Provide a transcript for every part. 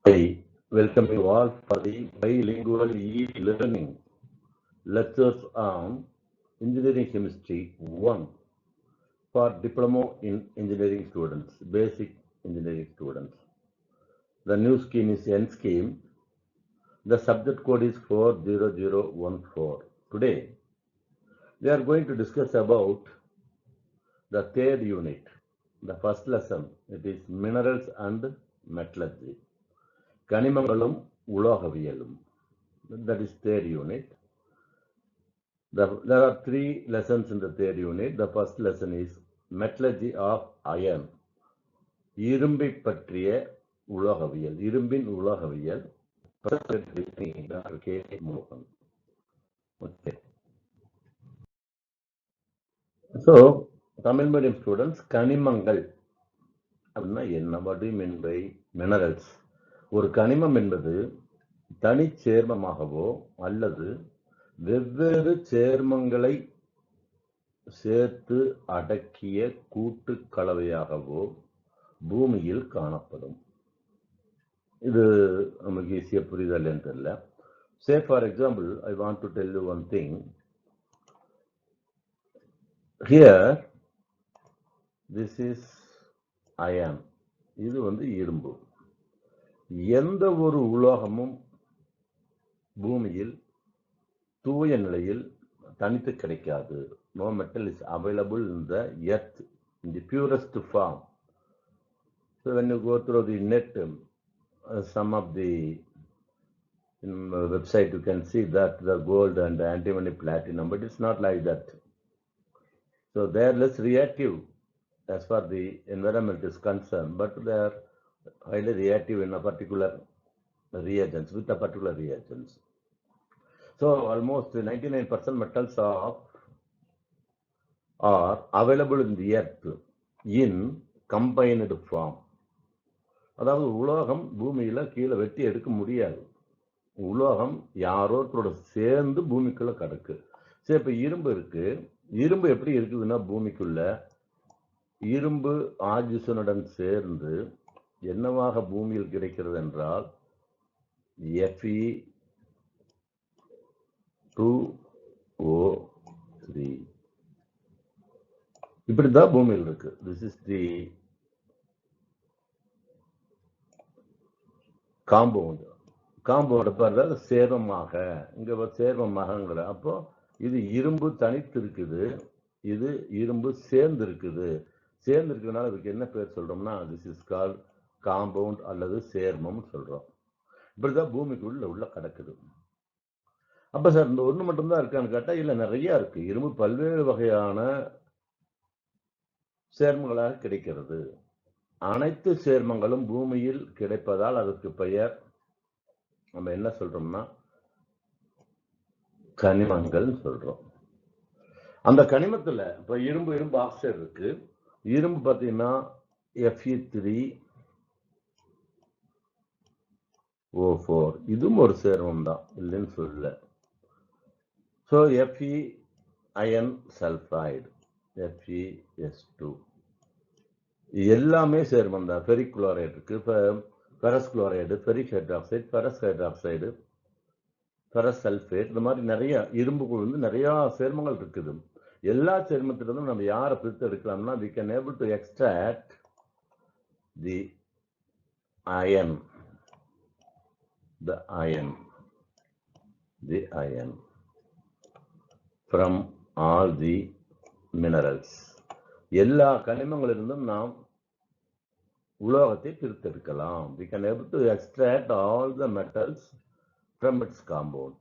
I welcome you all for the bilingual e-learning lectures on Engineering Chemistry 1 for Diploma in Engineering students, basic engineering students. The new scheme is N scheme. The subject code is 40014. Today, we are going to discuss about the third unit, the first lesson. It is Minerals and Metallurgy. கனிமங்களும் உலோகவியலும். That is third unit. There are three lessons in the third unit. The first lesson is Metallurgy of Iron. இரும்பை பற்றிய உலோகவியல், இரும்பின் உலோகவியல். K. Mohan. Okay. So, Tamil medium students, கனிமங்கள் அப்படின்னா என்ன? What do you mean by minerals? ஒரு கனிமம் என்பது தனிச்சேர்மமாகவோ அல்லது வெவ்வேறு சேர்மங்களை சேர்த்து அடக்கிய கூட்டு கலவையாகவோ பூமியில் காணப்படும். இது நமக்கு ஈஸியா புரிதல் என்று தெரியல. Say for example, I want to tell you one thing. Here, this is iron. இது இரும்பு. எந்த ஒரு உலோகமும் பூமியில் தூய நிலையில் தனித்து கிடைக்காது. No metal is available in the earth in the purest form. So when you go through the net, some of the website you can see that the gold and the antimony platinum, but it's not like that. So they are less reactive as far the environment is concerned, but they are highly reactive in a particular reagents, with a particular reagents. So almost 99% metals are available in the earth in combined form. அதாவது உலோகம் பூமியில கீழே வெட்டி எடுக்க முடியாது. உலோகம் யாரோட சேர்ந்து பூமிக்குள்ள கிடக்கு. சரி, இப்ப இரும்பு இருக்கு. இரும்பு எப்படி இருக்குதுன்னா பூமிக்குள்ள இரும்பு ஆக்சிஜனுடன் சேர்ந்து என்னவாக பூமியில் கிடைக்கிறது என்றால் Fe2O3. இப்படிதான் பூமியில் இருக்கு. This is the compound. Compound பாருங்க, சேர்மமாக இங்க சேர்மமாகங்கிற. அப்போ இது இரும்பு தனித்து இருக்குது, இது இரும்பு சேர்ந்து இருக்குது. சேர்ந்து இருக்கிறதுனால இதுக்கு என்ன பேர் சொல்றோம்னா this is called காம்பவுண்ட் அல்லது சேர்மம் சொல்றோம். இப்படிதான் பூமிக்குள்ள உள்ள கிடக்குது. அப்ப சார் இந்த ஒண்ணு மட்டும்தான் இருக்கான்னு கேட்டா இல்ல, நிறைய இருக்கு. இரும்பு பல்வேறு வகையான சேர்மங்களாக கிடைக்கிறது. அனைத்து சேர்மங்களும் பூமியில் கிடைப்பதால் அதற்கு பெயர் நம்ம என்ன சொல்றோம்னா கனிமங்கள் சொல்றோம். அந்த கனிமத்துல இப்ப இரும்பு ஆக்சைடு இருக்கு. இரும்பு பாத்தீங்கன்னா Fe3O4, இதுவும் ஒரு சேர்மம் தான், இல்லைன்னு சொல்லல. So Fe iron sulphide, FeS2, எல்லாமே சேர்மம் தான். ஃபெரிக் குளோரைடு இருக்கு, ferrous chloride, ferric hydroxide, ferrous hydroxide, ferrous sulphate, இந்த மாதிரி நிறைய இரும்புக்குள் நிறைய சேர்மங்கள் இருக்குது. எல்லா சேர்மத்திலிருந்தும் நம்ம யாரை பிரித்து எடுக்கலாம்னா we can able to extract the iron from all the minerals. எல்லா கனிமங்களிலிருந்தும் நாம் உலோகத்தை பிரித்தெடுக்கலாம். we can able to extract all the metals from its compound.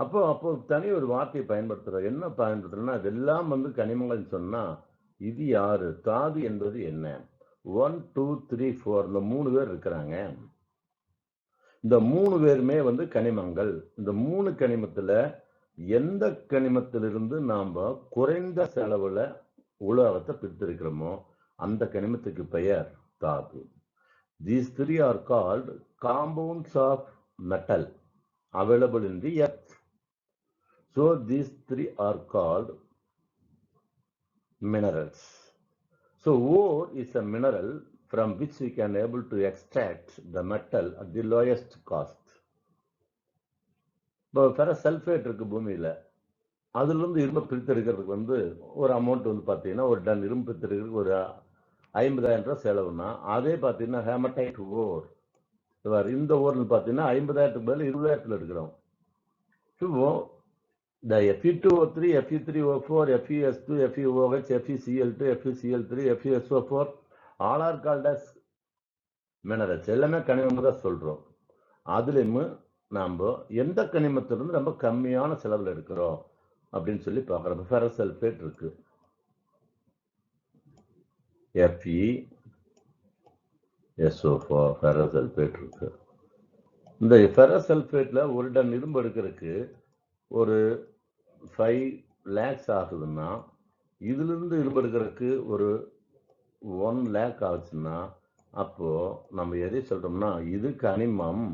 அப்போ தனி ஒரு வார்த்தையை பயன்படுத்துறோம். என்ன பயன்படுத்துறோம்னா இதெல்லாம் கனிமங்கள் சொன்னா இது யாரு? தாது என்பது என்ன? 1 2 3 4 இந்த 3 பேர் இருக்கிறாங்க. இந்த 3 பேருமே கனிமங்கள். இந்த 3 கனிமத்துல எந்த கனிமத்திலிருந்து நாம குறைந்த செலவுல உலோகத்தை பிரித்திருக்கிறோமோ அந்த கனிமத்துக்கு பெயர் தாது. These three are called compounds of metal available in the earth. So these three are called minerals. So ore is a mineral from which we can able to extract the metal at the lowest cost. இப்போ ferrous sulphate இருக்கு பூமியில, அதுல இருந்து இரும்பை பிரித்தெடுக்கிறதுக்கு வந்து ஒரு amount வந்து பார்த்தீங்கன்னா ஒரு டன் இரும்பு பிரித்தெடுக்கிறதுக்கு ஒரு 50,000 ரூபாய் செலவுனா, அதே பார்த்தீங்கன்னா ஹேமடைட் ஓர் இந்த ஓர்னு பார்த்தீங்கன்னா 50,000க்கு பதில் 20,000 எடுக்கிறோம். So the Fe2O3, Fe3O4, FeS2, FeOH, FeCl2, FeCl3, FeSO4 all are called as minerals. எல்லாமே கனிமம் தான் சொல்றோம். அதுலயும் நாம எந்த கனிமத்திலிருந்து ரொம்ப கம்மியான செலவுல எடுக்கிறோம் அப்படின்னு சொல்லி பார்க்கறோம். ஃபெரஸ் சல்ஃபேட் இருக்கு, FeSO4 ஃபெரஸ் சல்ஃபேட் இருக்கு. இந்த ஃபெரஸ் சல்ஃபேட்ல ஒரு டன் இரும்பு எடுக்கிறதுக்கு ஒரு 5 lakhs ஆகுதுன்னா, இதுல இருந்து இரும்பு எடுக்கிறதுக்கு ஒரு 1 lakh ஆச்சுன்னா, அப்போ நம்ம எதை சொல்றோம்னா இது கனிமம்,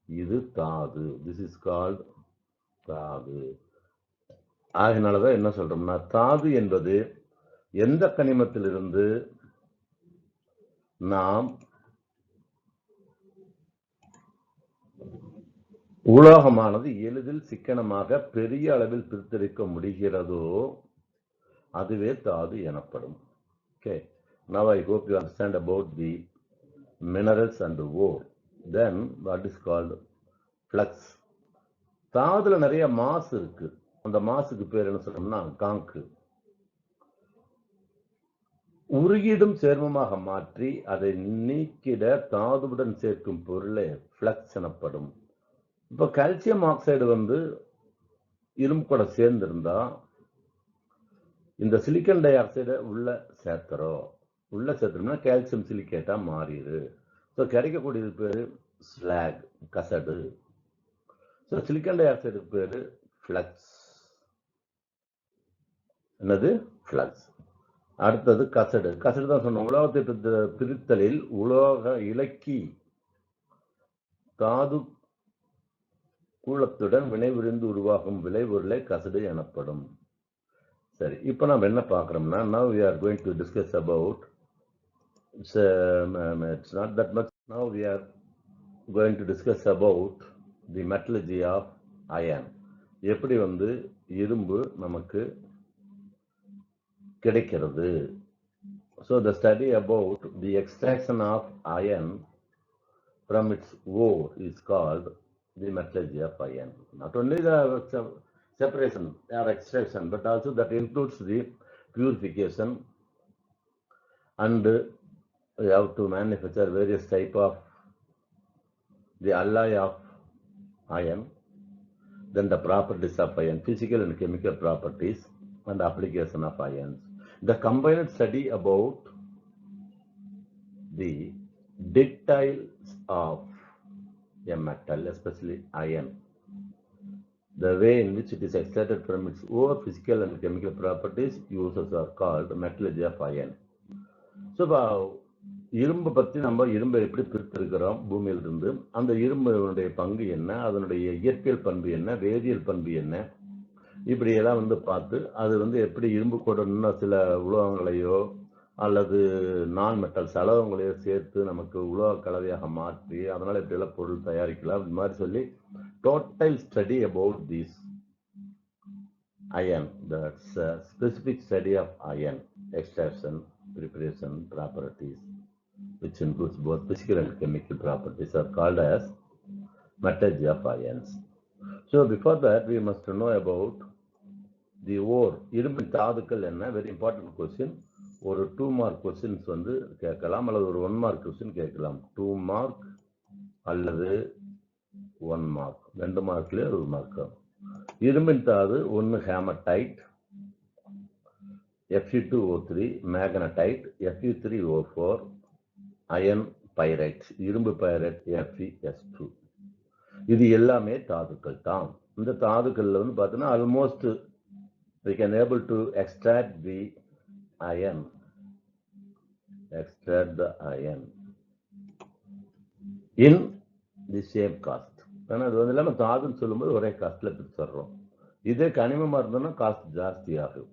இது தாது. திஸ் இஸ் கால்ட் தாது. ஆகினாலதான் என்ன சொல்றோம்னா தாது என்பது எந்த கனிமத்திலிருந்து நாம் உலோகமானது எளிதில் சிக்கனமாக பெரிய அளவில் பிரித்தெடுக்க முடிகிறதோ அதுவே தாது எனப்படும். Okay, now I hope you understand about the minerals and ore. Then what is called flux. தாதுல நிறைய மாசு இருக்கு, அந்த மாசுக்கு பேர் என்ன சொல்றோம்னா காங்கு. உருகிடும் சேர்மமாக மாற்றி அதை நீக்கிட தாதுவுடன் சேர்க்கும் பொருளே ஃப்ளக்ஸ் எனப்படும். இப்போ கால்சியம் ஆக்சைடு வந்து இரும்பு கூட சேர்ந்திருந்தா இந்த சிலிக்கன் டை ஆக்சைடை உள்ள சேர்த்தோம்னா கால்சியம் சிலிக்கேட்டா மாறிடு. ஸோ கிடைக்கக்கூடியது பேரு ஸ்லாக், கசடு. ஸோ சிலிக்கன் டை ஆக்சைடுக்கு பேரு ஃப்ளக்ஸ். என்னது? ஃப்ளக்ஸ். அடுத்தது கசடு. கசடு தான் சொன்னோம். உலோகத்தை பிரித்தலில் உலோக இலக்கி தாது கூலத்துடன் வினைபுரிந்து உருவாகும் விளைபொருளை கசடு எனப்படும். சரி, இப்போ நம்ம என்ன பார்க்குறோம்னா, now we are going to discuss about, it's not that much. Now we are going to discuss about the metallurgy of iron. எப்படி வந்து இரும்பு நமக்கு கிடைக்கிறது. So the study about the extraction of iron from its ore is called the metallurgy of iron. Not only the separation or extraction, but also that includes the purification, and we have to manufacture various type of the alloy of iron, then the properties of iron, physical and chemical properties, and application of ions. The combined study about the details of a metal, especially iron, the way in which it is extracted from its own physical and chemical properties, uses are called metallurgy of iron. So இரும்பு பத்தி நம்ம இரும்பை எப்படி பிரித்திருக்கிறோம் பூமியிலிருந்து, அந்த இரும்புடைய பங்கு என்ன, அதனுடைய இயற்பியல் பண்பு என்ன, வேதியியல் பண்பு என்ன, இப்படி எல்லாம் வந்து பார்த்து அது வந்து எப்படி இரும்பு கூட இன்னும் சில உலோகங்களையோ அல்லது நான் மெட்டல் சலவங்களையோ சேர்த்து நமக்கு உலோக கலவையாக மாற்றி அதனால இப்படி எல்லாம் பொருள் தயாரிக்கலாம், இந்த மாதிரி சொல்லி total study about this iron, that's a specific study of iron extraction, preparation, properties, which includes both physical and chemical properties, are called as metallurgy of ions. So before that we must know about the ore. இரும்பின் தாதுக்கள் என்ன, very important question. ஒரு 2 mark questions வந்து கேட்கலாம், அல்லது ஒரு 1 mark question கேட்கலாம். 2 mark அல்லது 1 mark, 2 மார்க்லயே 1 மார்க். இரும்பின் தாது ஒன்று hematite, Fe2O3, magnetite, Fe3O4, iron pyrite, இரும்பு பைரைட், FeS2. இது எல்லாமே தாதுக்கள் தான். இந்த தாதுக்கள்ல வந்து பார்த்தீங்கன்னா almost we can able to extract the iron in the same cost. ஆனால் அது வந்து இல்லாமல் தாதுன்னு சொல்லும்போது ஒரே காஸ்ட்ல பிரிச்சுடுறோம். இதே கனிமமாக இருந்தோம்னா காஸ்ட் ஜாஸ்தி ஆகும்,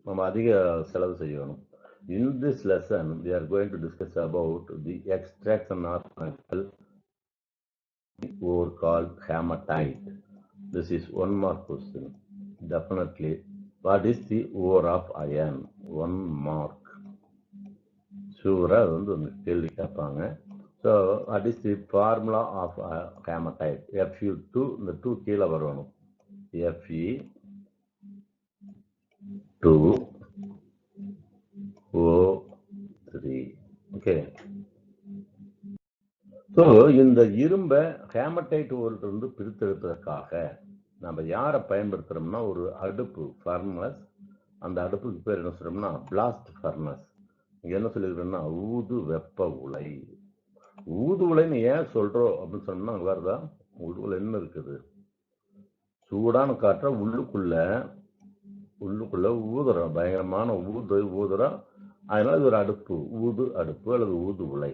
நம்ம அதிக செலவு செய்யணும். In this lesson, we are going to discuss about the extraction of metal ore called hematite. This is one more question. Definitely. What is the ore of iron? One mark. Sure, வந்து ஒரு கேள்வி கேட்பாங்க. So, what is the formula of hematite? Fe2, இந்த 2 கீழே வரணும். Fe2O3. Okay. So இந்த இரும்பை haematite ஓரிலிருந்து பிரித்தெடுப்பதற்காக நம்ம யாரை பயன்படுத்துகிறோம்னா ஒரு அடுப்பு ஃபர்னஸ். அந்த அடுப்புக்கு பேர் என்ன சொல்கிறோம்னா பிளாஸ்ட் ஃபர்னஸ். இங்கே என்ன சொல்லியிருக்கோம்னா ஊது வெப்ப உலை. ஊது உலைன்னு ஏன் சொல்கிறோம் அப்படின்னு சொன்னோம்னா அங்கே வருதா ஊது உலை என்ன இருக்குது, சூடான காற்றை உள்ளுக்குள்ள ஊதுறோம், பயங்கரமான ஊதுறோம். அதனால இது ஒரு அடுப்பு, ஊது அடுப்பு அல்லது ஊது உலை.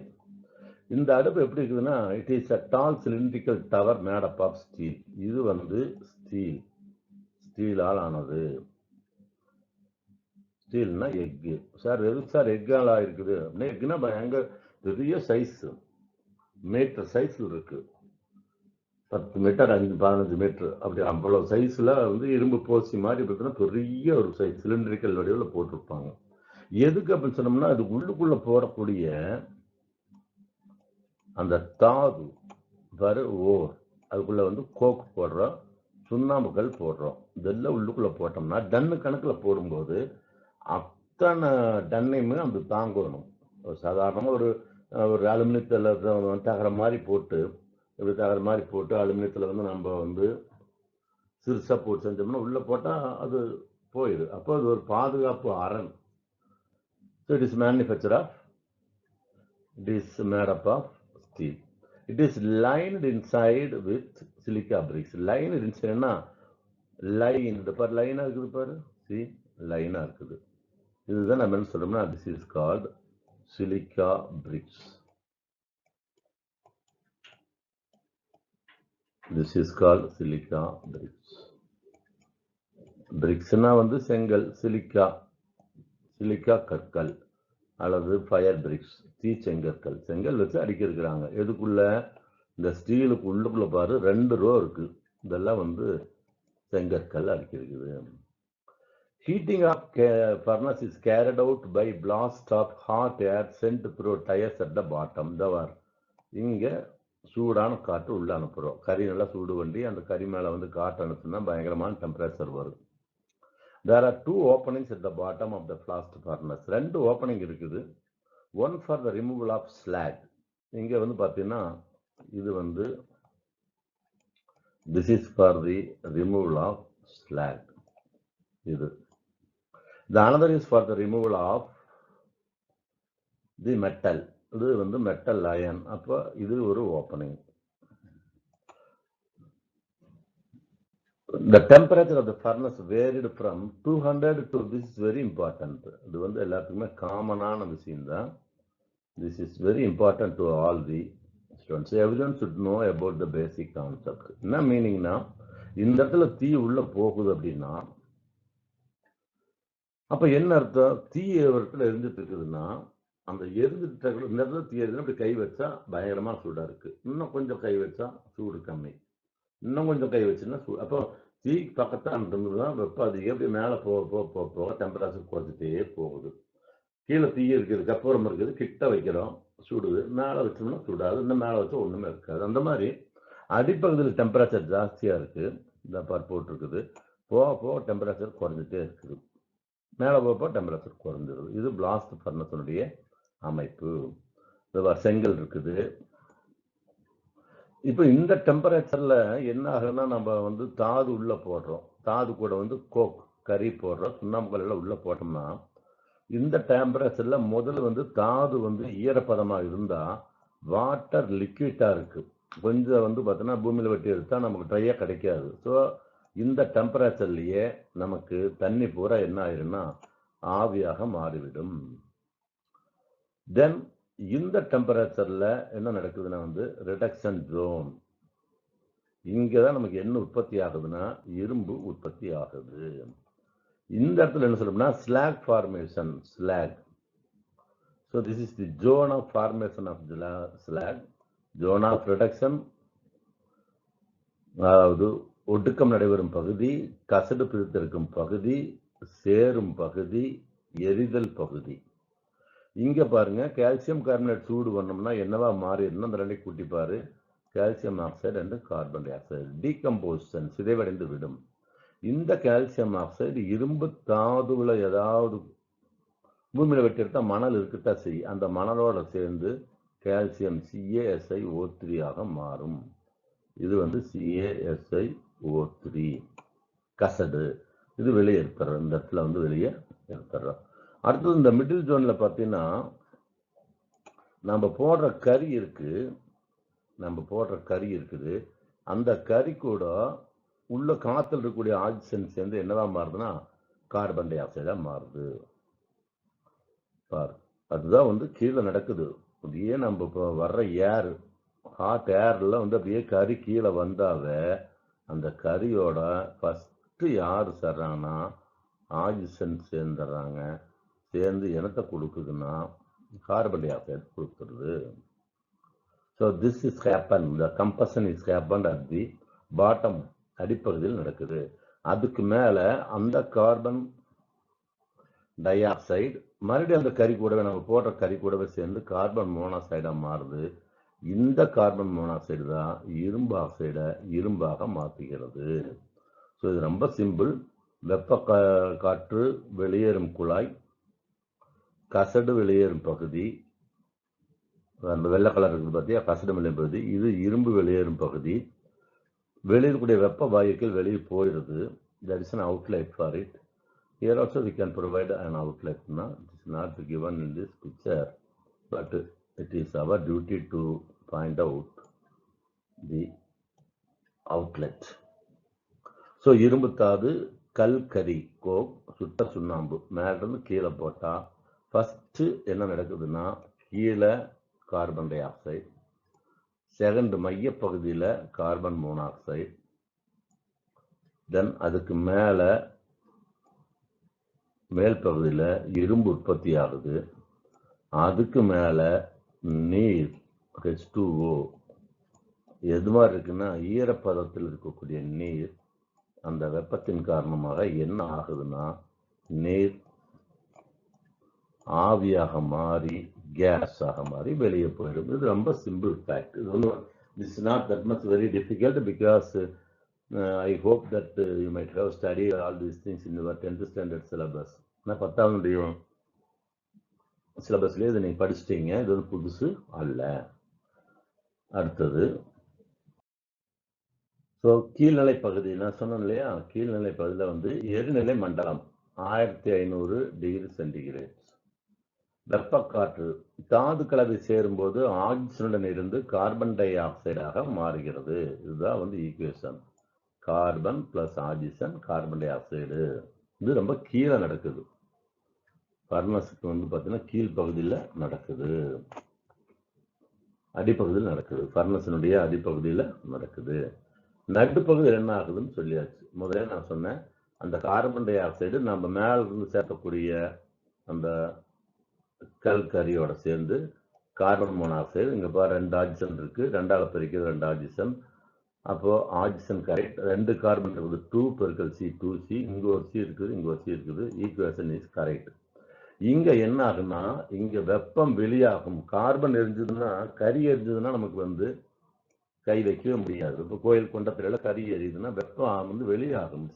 இந்த அடுப்பு எப்படி இருக்குதுன்னா it is a tall cylindrical tower made up of steel. இது வந்து ஸ்டீலால் ஆனது. ஸ்டீல்னா எக்கு. சார் எதுக்கு சார் எக்கால் ஆயிருக்குது அப்படின்னா எக்குன்னா எங்க பெரிய சைஸ், மீட்டர் சைஸ்ல இருக்கு. 10 மீட்டர் 15 மீட்டர் அப்படி அவ்வளவு சைஸ்ல வந்து இரும்பு போசி மாதிரி பார்த்தீங்கன்னா பெரிய ஒரு சைஸ் சிலிண்டரிக்கல் வடிவில் போட்டிருப்பாங்க. எதுக்கு அப்படின்னு சொன்னோம்னா அது உள்ளுக்குள்ள போடக்கூடிய அந்த தாது ஓர், அதுக்குள்ள வந்து கோக் போடுறோம், சுண்ணாம்புகள் போடுறோம். இதெல்லாம் உள்ளுக்குள்ள போட்டோம்னா டன்னு கணக்கில் போடும்போது அத்தனை டன்னையுமே அந்த தாங்கணும். சாதாரணமாக ஒரு அலுமினியத்தில் தகர மாதிரி போட்டு இப்படி தகர மாதிரி போட்டு அலுமினியத்தில் வந்து நம்ம வந்து சிறுசாக போட்டு செஞ்சோம்னா உள்ளே போட்டால் அது போயிடு. அப்போ அது ஒரு பாதுகாப்பு அரண். So it is manufacture of, it is made up of steel. It is lined inside with silica bricks. Lined inside na line, இந்த பாரு லைனா இருக்குது பாரு, see லைனா இருக்குது. இதுதான் நம்ம என்ன சொல்றோம்னா this is called silica bricks. This is called silica bricks. Bricksனா வந்து செங்கல், சிலிக்கா கற்கள் அல்லது ஃபயர் பிரிக்ஸ், தீச்செங்கற்கள். செங்கல் வச்சு அடிக்கிறாங்க. எதுக்குள்ள? இந்த ஸ்டீலுக்கு உள்ளுக்குள்ள பாரு 2 ரோ இருக்கு. இதெல்லாம் வந்து செங்கற்கள் அடிக்கிறது. Heating of furnace is carried out by blast of hot air sent through tuyeres at the bottom. தவர் இங்க சூடான காற்று உள்ள அனுப்புறோம். கறி நல்லா சூடு வண்டி அந்த கறி மேல வந்து காற்று அனுப்புனா பயங்கரமான டெம்பரேச்சர் வரும். There are 2 openings at the bottom of the blast furnace. 2 opening இருக்குது. One for the removal of slag. இங்க வந்து பார்த்தீங்கன்னா இது வந்து this is for the removal of slag. இது. The another is for the removal of the metal. இது வந்து metal iron. அப்போ இது ஒரு opening. The temperature of the furnace varied from 200 to, this is very important. இது வந்து எல்லாத்துக்குமே காமனான விஷயம் தான். This is very important to all the students. Everyone should know about the basic concept. என்ன மீனிங்னா இந்த இடத்துல தீ உள்ள போகுது அப்படின்னா அப்ப என்ன அர்த்தம்? தீ இடத்துல எரிஞ்சிட்டு இருக்குதுன்னா அந்த எரிஞ்சிட்டு இந்த இடத்துல தீ எரிஞ்சுன்னா அப்படி கை வச்சா பயங்கரமா சூடா இருக்கு. இன்னும் கொஞ்சம் கை வச்சா சூடு கம்மி, இன்னும் கொஞ்சம் கை வச்சுன்னா சூடு. அப்போ தீ பக்கத்தான் இருந்ததுதான் வெப்பம் அதிகம். எப்படி மேலே போக டெம்பரேச்சர் குறைச்சிட்டே போகுது. கீழே தீ இருக்குது, கற்பூரம் இருக்குது, கிட்ட வைக்கிறோம் சூடுது, மேலே வச்சோம்னா சூடாது, இன்னும் மேலே வச்சா ஒன்றுமே இருக்காது. அந்த மாதிரி அடிப்பகுதியில் டெம்பரேச்சர் ஜாஸ்தியாக இருக்குது, இந்த பார் போட்டிருக்குது. போக டெம்பரேச்சர் குறைஞ்சிட்டே இருக்குது, மேலே போக டெம்பரேச்சர் குறைஞ்சிருது. இது பிளாஸ்ட் ஃபர்னஸினுடைய அமைப்பு. இது செங்கல் இருக்குது. இப்போ இந்த டெம்பரேச்சரில் என்ன ஆகுதுன்னா நம்ம வந்து தாது உள்ளே போடுறோம், தாது கூட வந்து கோக் கறி போடுறோம், சுண்ணாம்புகள் எல்லாம் உள்ளே போட்டோம்னா இந்த டெம்பரேச்சர்ல முதல்ல வந்து தாது வந்து ஈரப்பதமாக இருந்தால் வாட்டர் லிக்விட்டாக இருக்கு. கொஞ்சம் வந்து பார்த்தோன்னா பூமியில் வெட்டி எடுத்தால் நமக்கு ட்ரையாக கிடைக்காது. ஸோ இந்த டெம்பரேச்சர்லேயே நமக்கு தண்ணி பூரா என்ன ஆயிரும்னா ஆவியாக மாறிவிடும். தென் இந்த டெம்பரேச்சர்ல என்ன நடக்குதுன்னா வந்து ரிடக்ஷன் ஜோன். இங்கதான் நமக்கு என்ன உற்பத்தி ஆகுதுன்னா இரும்பு உற்பத்தி ஆகுது. இந்த இடத்துல என்ன சொல்லணும்னா slack formation. Slack So this is the zone of formation of slag. Zone of reduction, அதாவது ஒடுக்கம் நடைபெறும் பகுதி, கசடு பிரித்தெடுக்கும் பகுதி, சேரும் பகுதி, எரிதல் பகுதி. இங்க பாருங்க கால்சியம் கார்பனேட் சூடு பண்ணோம்னா என்னவா மாறிடும்னா அந்த ரெண்டையும் கூட்டிப்பாரு, calcium oxide and carbon dioxide decomposition சிதைவடைந்து விடும். இந்த கால்சியம் ஆக்சைடு இரும்பு தாதுவில் ஏதாவது பூமியில் வெட்டி எடுத்தா மணல் இருக்கத்தான் செய்யும். அந்த மணலோட சேர்ந்து கால்சியம் CaSiO3 ஆக மாறும். இது வந்து CaSiO3 கசடு. இது வெளியே எடுத்துறோம், இந்த இடத்துல வந்து வெளியே எடுத்துறோம். அடுத்தது இந்த மிடில் ஜோன்ல பார்த்தீங்கன்னா நம்ம போடுற கறி இருக்குது. அந்த கறி கூட உள்ள காத்துல இருக்கக்கூடிய ஆக்சிஜன் சேர்ந்து என்னவா மாறுதுன்னா கார்பன் டை ஆக்சைடா மாறுது. பாரு, அதுதான் வந்து கீழே நடக்குது. அப்படியே நம்ம இப்போ வர்ற ஏர், ஹாட் ஏர்ல வந்து அப்படியே கறி கீழே வந்தாவே அந்த கறியோட ஃபர்ஸ்ட் யார் சேர்றாங்கன்னா ஆக்சிஜன் சேர்ந்துடுறாங்க. சேர்ந்து என்னத்தை கொடுக்குதுன்னா கார்பன் டை ஆக்சைடு கொடுத்துருது. So this is happen, the combustion is happen at the bottom, அடிப்பகுதியில் நடக்குது. அதுக்கு மேலே அந்த கார்பன் டை ஆக்சைடு மறுபடியும் அந்த கறி கூடவே நம்ம போடுற கறி கூடவே சேர்ந்து கார்பன் மோனாக்சைடாக மாறுது. இந்த கார்பன் மோனாக்சைடு தான் இரும்பு ஆக்சைடை இரும்பாக மாற்றுகிறது. ஸோ இது ரொம்ப சிம்பிள். வெப்ப காற்று வெளியேறும் குழாய், கசடு வெளியேறும் பகுதி, அந்த வெள்ளை கலர் இருக்குது பார்த்தியா, கசடு வெளியேறும் பகுதி, இது இரும்பு வெளியேறும் பகுதி. வெளியேறக்கூடிய வெப்ப வாயுக்கள் வெளியே போயிடுது. There is an outlet for it. Here also we can provide an outlet. No? It is not given in this picture, but it is our duty to find out the outlet. So இரும்பு தாது, Calgary, Coke, சுட்ட சுண்ணாம்பு மேலிருந்து கீழே போட்டா first என்ன நடக்குதுன்னா கீழே கார்பன் டை ஆக்சைடு, செகண்ட் மையப்பகுதியில் கார்பன் மோனாக்சைடு, தென் அதுக்கு மேலே மேல் பகுதியில் இரும்பு உற்பத்தி ஆகுது. அதுக்கு மேலே நீர் H2O எது மாதிரி இருக்குன்னா ஈரப்பதத்தில் இருக்கக்கூடிய நீர் அந்த வெப்பத்தின் காரணமாக என்ன ஆகுதுன்னா நீர் ஆவியாக மாறி கேஸாக மாறி வெளியே போயிடும். இது ரொம்ப சிம்பிள் ஃபேக்ட். இது ஒன்றும் this is not that much very difficult because I hope that you might have study all these things in your 10th standard syllabus. நான் 10வது சிலபஸ்லேயே இதை நீங்கள் படிச்சிட்டீங்க. இது ஒரு புதுசு அல்ல. அடுத்தது ஸோ கீழ்நிலை பகுதி நான் சொன்னேன் இல்லையா, கீழ்நிலை பகுதியில் வந்து எரிநிலை மண்டலம் 1500 டிகிரி சென்டிகிரேட். வெப்பக்காற்று தாது கலவை சேரும்போது ஆக்சிஜனுடன் இருந்து கார்பன் டை ஆக்சைடாக மாறுகிறது. இதுதான் வந்து equation. Carbon plus oxygen carbon di oxide. இது ரொம்ப கீழே நடக்குது. ஃபர்னஸுக்கு வந்து பார்த்தீங்கன்னா கீழ்ப்பகுதியில் நடக்குது, அடிப்பகுதியில் நடக்குது. ஃபர்னஸினுடைய அடிப்பகுதியில் நடக்குது. நடுப்பகுதியில் என்ன ஆகுதுன்னு சொல்லியாச்சு. முதல்ல நான் சொன்னேன் அந்த கார்பன் டை ஆக்சைடு நம்ம மேல இருந்து சேர்க்கக்கூடிய அந்த கல்கரியோட சேர்ந்து கார்பன் மோனாக்சைடு, இங்கே பாரு 2 ஆக்சிஜன் இருக்கு, 2ஆல் பிரிக்கிறது 2 ஆக்சிஜன். அப்போ ஆக்சிஜன் கரெக்ட், 2 கார்பன் இருக்குது, 2 பெருக்கல் C 2C, இங்கே ஒரு C இருக்குது, இங்கே ஒரு C இருக்குது. Equation is correct. இங்கே என்ன ஆகுன்னா இங்கே வெப்பம் வெளியாகும். கார்பன் எரிஞ்சதுன்னா கறி எரிஞ்சதுன்னா நமக்கு வந்து கை வைக்கவே முடியாது. இப்போ கோயில் கொண்டத்தில கறி எரியுதுன்னா வெப்பம் வந்து வெளியாகும்.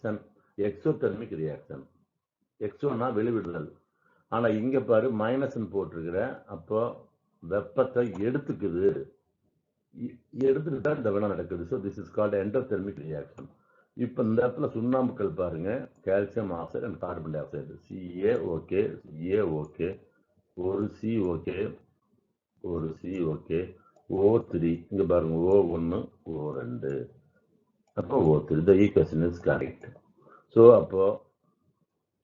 Exothermic reaction. எக்ஸோனா வெளிவிடுதல். ஆனால் இங்கே பாரு மைனஸ்ன்னு போட்டிருக்கிறேன். அப்போ வெப்பத்தை எடுத்துக்குது. எடுத்துக்கிட்டா இந்த வினை நடக்குது. So this is called endothermic reaction. இப்போ இந்த இடத்துல சுண்ணாம்புக்கள் பாருங்க, calcium oxide and carbon di oxide. Ca okay, A okay, ஒரு C ஓகே, ஒரு C ஓகே, O3 இங்கே பாருங்க, O1 O2, அப்போ O3. The equation is correct. So அப்போ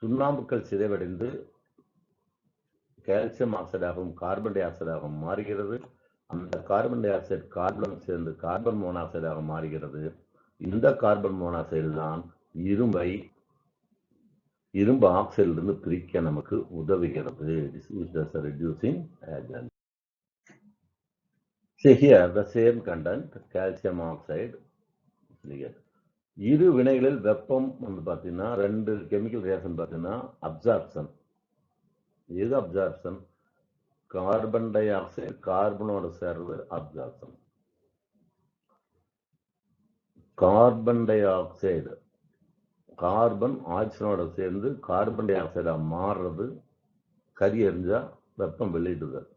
சுண்ணாம்புக்கள் சிதைவடைந்து கால்சியம் ஆக்சைடாகவும் கார்பன் டை ஆக்சைடாகவும் மாறுகிறது. அந்த கார்பன் டை ஆக்சைடு கார்பன் சேர்ந்து கார்பன் மோனாக்சைடாக மாறுகிறது. இந்த கார்பன் மோனாக்சைடு தான் இரும்பை இரும்பு ஆக்சைடிலிருந்து பிரிக்க நமக்கு உதவுகிறது. This is as a reducing agent. See here the same content, calcium oxide. இரு வினைகளில் வெப்பம் வந்து பார்த்தீங்கன்னா ரெண்டு கெமிக்கல் ரியாக்ஷன் பார்த்தீங்கன்னா அப்சார்ப்ஷன். எது அப்சார்ப்ஷன்? கார்பன் டை ஆக்சைடு கார்பனோட சேர்றது absorption. Carbon dioxide carbon ஆக்சிஜனோட சேர்ந்து கார்பன் டை ஆக்சைடா மாறுறது, கரி எரிஞ்சா வெப்பம் வெளியிடுதல்.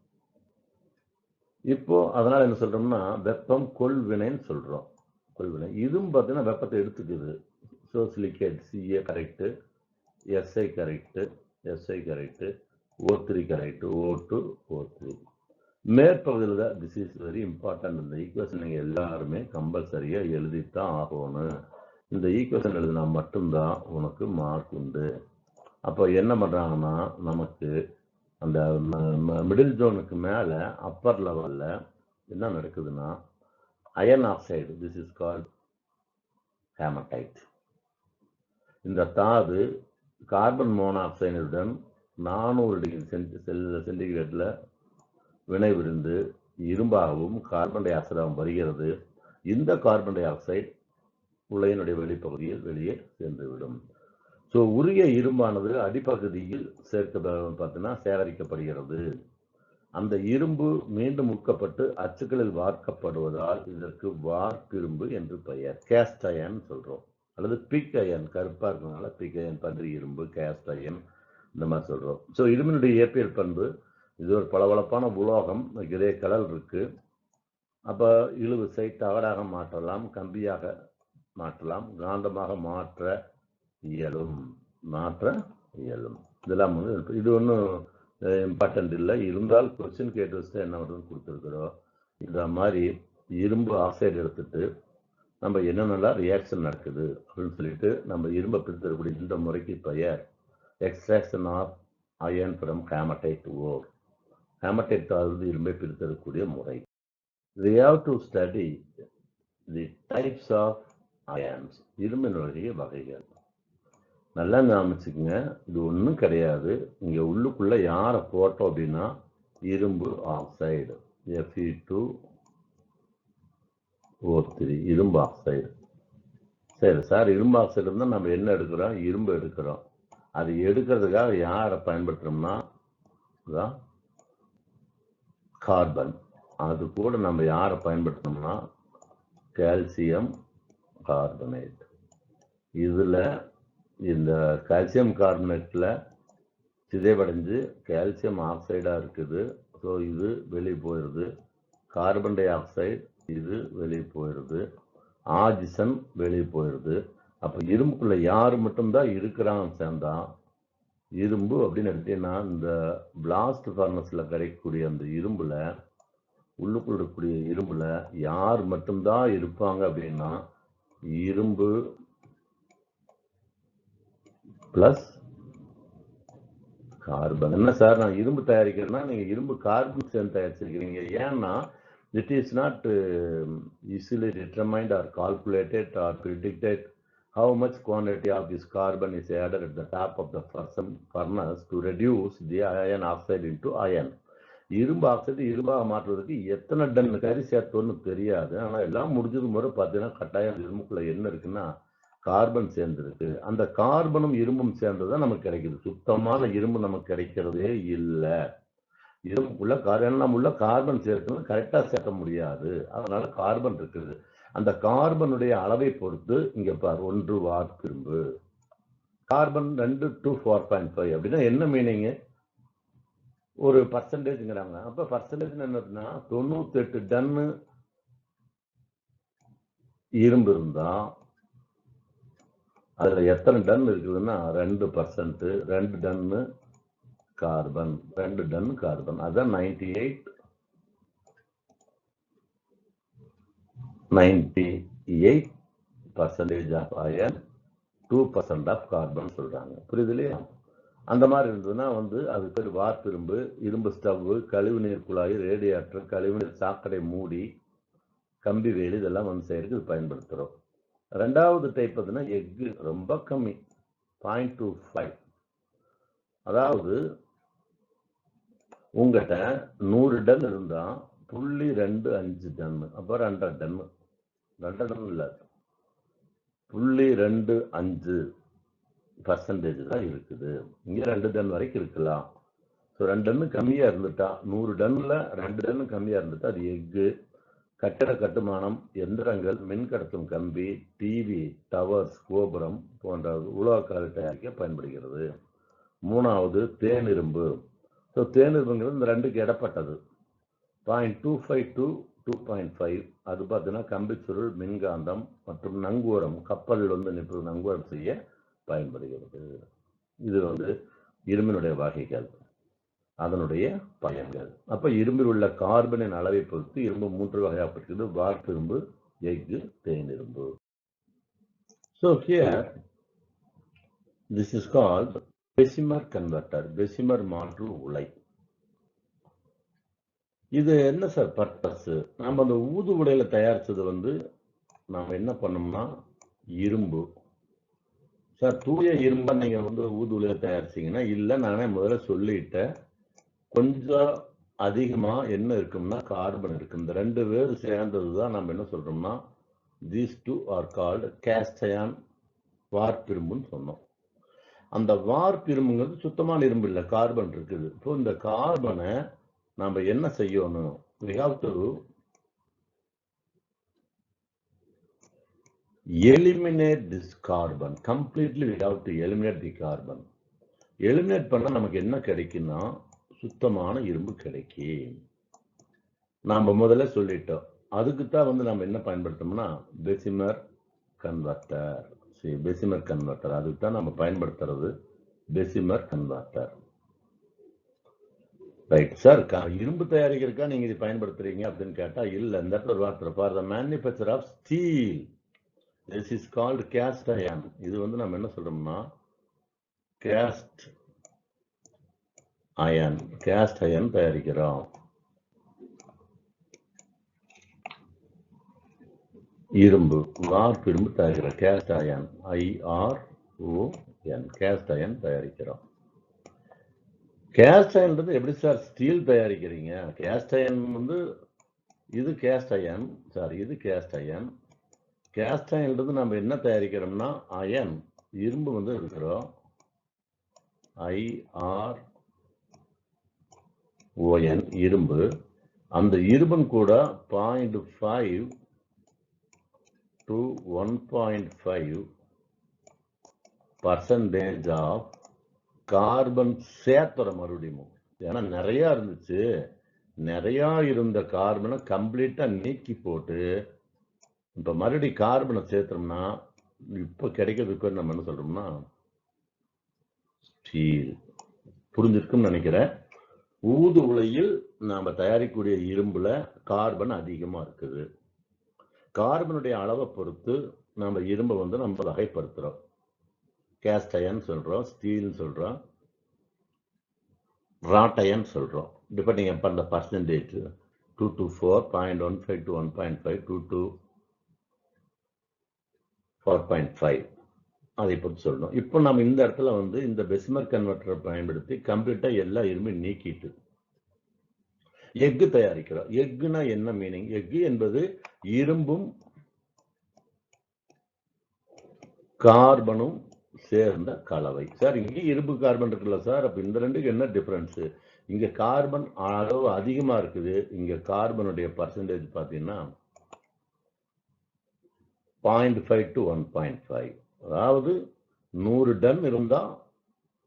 இப்போ அதனால என்ன சொல்றோம்னா வெப்பம் கொள்வினைன்னு சொல்றோம். கொள்வினை இதுவும் பார்த்தீங்கன்னா வெப்பத்தை எடுத்துக்குது. So silicate CA correct, SI correct, SI correct, O3 correct, O2, O3. மேற்பகுதியில் தான் திஸ் இஸ் வெரி இம்பார்ட்டன்ட். இந்த ஈக்குவேஷன் நீங்கள் எல்லாருமே கம்பல்சரியாக எழுதித்தான் ஆகணும். இந்த ஈக்குவேஷன் எழுதினா மட்டும்தான் உனக்கு மார்க் உண்டு. அப்போ என்ன பண்ணுறாங்கன்னா நமக்கு அந்த மிடில் ஜோனுக்கு மேலே அப்பர் லெவலில் என்ன நடக்குதுன்னா iron oxide, this is called hematite. இந்த தாது கார்பன் மோனாக்சைடுடன் 400 டிகிரி சென்டிகிரேடில் வினைபுரிந்து இரும்பாகவும் கார்பன் டை ஆக்சைடாகவும் வருகிறது. இந்த கார்பன் டை ஆக்சைடு உலையினுடைய வெளிப்பகுதியில் வெளியே சென்றுவிடும். ஸோ உரிய இரும்பானது அடிப்பகுதியில் பார்த்தீங்கன்னா சேகரிக்கப்படுகிறது. அந்த இரும்பு மீண்டும் உட்கப்பட்டு அச்சுக்களில் வார்க்கப்படுவதால் இதற்கு வார்ப்பிரும்பு என்று பெயர். கேஸ்ட் அயன் சொல்றோம், அல்லது பிக் அயன், கருப்பா இருக்கிறதுனால பிக் அயன், பன்றி இரும்பு, கேஸ்ட் அயன் இந்த மாதிரி சொல்றோம். ஸோ இரும்பினுடைய இயற்பியல் பண்பு, இது ஒரு பளபளப்பான உலோகம், கிரே கலர் இருக்கு. அப்போ இழுவிசை தகடாக மாற்றலாம், கம்பியாக மாற்றலாம், காந்தமாக மாற்ற இயலும். இதெல்லாம் வந்து இது ஒன்றும் இம்பார்ட்டன்ட் இல்லை. இருந்தால் கொஸ்டின் கேட்டு வச்சுட்டு என்ன வருதுன்னு கொடுத்துருக்குறோம். இந்த மாதிரி இரும்பு ஆக்சைடு எடுத்துட்டு நம்ம என்னென்னலாம் ரியாக்ஷன் நடக்குது அப்படின்னு சொல்லிட்டு நம்ம இரும்பை பிரித்தரக்கூடிய இந்த முறைக்கு பெயர் extraction of iron from hematite ore. Hematite ஆகுது இரும்பை பிரித்தரக்கூடிய முறை. We have to study the types of ions, இரும்பினுடைய வகைகள். நல்லா ஞாபகிச்சுக்குங்க, இது ஒன்றும் கிடையாது. இங்கே உள்ளுக்குள்ள யாரை போட்டோம் அப்படின்னா இரும்பு ஆக்சைடு, Fe2O3 இரும்பு ஆக்சைடு. சரி சார், இரும்பு ஆக்சைடு இருந்தால் நம்ம என்ன எடுக்கிறோம்? இரும்பு எடுக்கிறோம். அது எடுக்கிறதுக்காக யாரை பயன்படுத்துறோம்னா கார்பன். அது கூட நம்ம யாரை பயன்படுத்தணும்னா கால்சியம் கார்பனேட். இதில் இந்த கால்சியம் கார்பனேட்டில் சிதைவடைஞ்சு கால்சியம் ஆக்சைடாக இருக்குது. ஸோ இது வெளியே போயிடுது. கார்பன் டை ஆக்சைடு இது வெளியே போயிடுது. ஆக்சிஜன் வெளியே போயிடுது. அப்போ இரும்புக்குள்ள யார் மட்டும்தான் இருக்கிறாங்கன்னு சேர்ந்தா இரும்பு அப்படின்னு எடுத்தீங்கன்னா இந்த பிளாஸ்ட் ஃபர்னஸில் கிடைக்கக்கூடிய அந்த இரும்புல, உள்ளுக்குள்ள இருக்கக்கூடிய இரும்புல யார் மட்டும்தான் இருப்பாங்க அப்படின்னா இரும்பு பிளஸ் கார்பன். என்ன சார், நான் இரும்பு தயாரிக்கிறேன்னா நீங்க இரும்பு கார்பன் சேர்ந்து தயாரிச்சிருக்கிறீங்க. ஏன்னா it is not easily determined or calculated or predicted how much quantity of this carbon is added at the top of the furnace to reduce the iron oxide into iron. இரும்பு oxide இரும்பாக மாற்றுவதற்கு எத்தனை ton கறி சேர்த்தோன்னு தெரியாது. ஆனால் எல்லாம் முடிஞ்சது முறை பார்த்தீங்கன்னா கட்டாயம் இரும்புக்குள்ள என்ன இருக்குன்னா கார்பன் சேர்ந்துருக்கு. அந்த கார்பனும் இரும்பும் சேர்ந்ததுதான் நமக்கு கிடைக்குது. சுத்தமான இரும்பு நமக்கு கிடைக்கிறதே இல்லை. இரும்புக்குள்ள நம்ம உள்ள கார்பன் சேர்க்கணும், கரெக்டா சேர்க்க முடியாது. அதனால கார்பன் இருக்குது. அந்த கார்பனுடைய அளவை பொறுத்து இங்க பாரு, 1 வார்ப்பிரும்பு. கார்பன் 2 to 4.5 அப்படின்னா என்ன மீனிங்? ஒரு பர்சன்டேஜ்ங்கிறாங்க. அப்ப பர்சன்டேஜ் என்னதுன்னா 98 டன்னு இரும்பு இருந்தா அதுல எத்தனை டன் இருக்குதுன்னா 2%. 2 டன்னு கார்பன், 2 டன் கார்பன். அதான் 98% ஆஃப் அயன், 2% ஆஃப் கார்பன் சொல்றாங்க. புரியுது இல்லையா? அந்த மாதிரி இருந்ததுன்னா வந்து அது பேர் வார்ப்பிரும்பு. இரும்பு ஸ்டவ், கழிவுநீர் குழாய், ரேடியேட்டர், கழிவுநீர் சாக்கடை மூடி, கம்பி வேலி இதெல்லாம் வந்து செய்யறதுக்கு இது பயன்படுத்துறோம். ரெண்டாவது டைப் பார்த்தீங்கன்னா எஃகு, ரொம்ப கம்மி, 0.25. அதாவது உங்ககிட்ட 100 டன் இருந்தா 0.25 டன், அப்ப 2 டன், 2 டன் இல்ல 0.25% தான் இருக்குது. இங்க 2 டன் வரைக்கும் இருக்கலாம். ஸோ 2 டன் கம்மியா இருந்துட்டா, 100 டன்ல 2 டன் கம்மியா இருந்துட்டா அது எஃகு. கட்டட கட்டுமானம், எந்திரங்கள், மின்கடத்தும் கம்பி, டிவி, டவர்ஸ், கோபுரம் போன்ற உலோகக்கலவை தயாரிக்க பயன்படுகிறது. 3வது தேனிரும்பு. ஸோ தேனிரும்புங்கிறது இந்த 2க்கு இடப்பட்டது. 0.25 to 2.5. அது பார்த்தீங்கன்னா கம்பிச்சுருள், மின்காந்தம் மற்றும் நங்கூரம், கப்பலில் நங்கூரம் செய்ய பயன்படுகிறது. இது இரும்பினுடைய வகைகள், அதனுடைய பயன்கள். அப்ப இரும்பில் உள்ள கார்பனின் அளவை பொறுத்து இரும்பு 3 வகையாகப்பட்டிருக்கிறது: வார்ப்பிரும்பு, எஃகு, தேனிரும்பு. So here this is called Bessemer converter, Bessemer மாற்று உலை. இது என்ன சார் பர்பஸ்? நம்ம அந்த ஊது உலையில தயாரிச்சது நாம என்ன பண்ணோம்னா இரும்பு. சார் தூய இரும்பா நீங்க ஊது உலையில தயாரிச்சீங்கன்னா இல்ல, நானே முதல்ல சொல்லிட்டேன். கொஞ்சம் அதிகமா என்ன இருக்கும்னா கார்பன் இருக்கு. இந்த 2 பேர் சேர்ந்ததுதான் நம்ம என்ன சொல்றோம்னா these two are called cast iron, வார்ப்பிரும்புன்னு சொன்னோம். அந்த வார்ப்பிரும்புங்கிறது சுத்தமான இரும்பு இல்ல, கார்பன் இருக்குது. இப்போ இந்த கார்பனை நாம என்ன செய்யணும்? we have to eliminate this carbon completely. We have to eliminate the carbon. eliminate பண்ணா நமக்கு என்ன கிடைக்கும்னா சுத்தமான இரும்பு கிடைக்கும். நாம முதல்ல சொல்லிட்டோம். அதுக்கு தான் நம்ம என்ன பயன்படுத்தோம்னா பெசிமர் கன்வெர்ட்டர். சரி, பெசிமர் கன்வெர்ட்டர் அதுக்கு தான் நம்ம பயன்படுத்துறது பெசிமர் கன்வெர்ட்டர். ரைட் சார், இரும்பு தயாரிக்கிறதுக்கா நீங்க இது பயன்படுத்துறீங்க அப்படின்னு கேட்டா இல்ல. இந்த இடத்துல ஒரு வார்த்தை, for the manufacture of steel this is called cast iron. இது நம்ம என்ன சொல்றோம்னா கேஸ்ட் அயன், கேஸ்ட் அயன் தயாரிக்கிறோம். இரும்பு, வார்ப்பிரும்பு தயாரிக்கிறோம். Cast iron, IRON, cast iron தயாரிக்கிறோம். கேஸ்ட் அயன்றது எப்படி சார் ஸ்டீல் தயாரிக்கிறீங்க? கேஸ்ட் அயன் இது கேஸ்ட் அயன் சார், இது கேஸ்ட் அயன். கேஸ்ட் அயன்றது நம்ம என்ன தயாரிக்கிறோம்னா அயன், இரும்பு இருக்கிறோம். IRON, இரும்பு. அந்த இரும்பும் கூட 0.5 to 1.5% ஆஃப் கார்பன் சேர்த்துறோம் மறுபடியும். ஏன்னா நிறைய இருந்துச்சு, நிறைய இருந்த கார்பனை கம்ப்ளீட்டா நீக்கி போட்டு இப்ப மறுபடியும் கார்பனை சேர்த்தோம்னா இப்ப கிடைக்கிறதுக்கு நம்ம என்ன சொல்றோம்னா ஸ்டீல். புரிஞ்சிருக்குன்னு நினைக்கிறேன். ஊது உலையில் நாம தயாரிக்கக்கூடிய இரும்புல கார்பன் அதிகமா இருக்குது. கார்பனுடைய அளவை பொறுத்து நம்ம இரும்பை நம்ம வகைப்படுத்துறோம். கேஸ்ட் அயன் சொல்றோம், ஸ்டீல் சொல்றோம், ராட் அயன் சொல்றோம். Depending upon the percentage 2 to 4, 0.15 to 1.5, 2 to 4.5 அதை பொறுத்து சொல்லணும். இப்போ நம்ம இந்த இடத்துல இந்த பெசிமர் கன்வெர்ட்டரை பயன்படுத்தி கம்ப்ளீட்டா எல்லா இரும்பையும் நீக்கிட்டு எஃகு தயாரிக்கிறோம். எஃகுனா என்ன மீனிங்? எஃகு என்பது இரும்பும் கார்பனும் சேர்ந்த கலவை. சார் இங்க இரும்பு கார்பன் இருக்குல்ல சார், அப்ப இந்த ரெண்டுக்கு என்ன டிஃபரன்ஸ்? இங்க கார்பன் அளவு அதிகமா இருக்குது, இங்க கார்பனுடைய பர்சன்டேஜ் பாத்தீங்கன்னா 0.5 to 1.5. அதாவது 100 டன் இருந்தா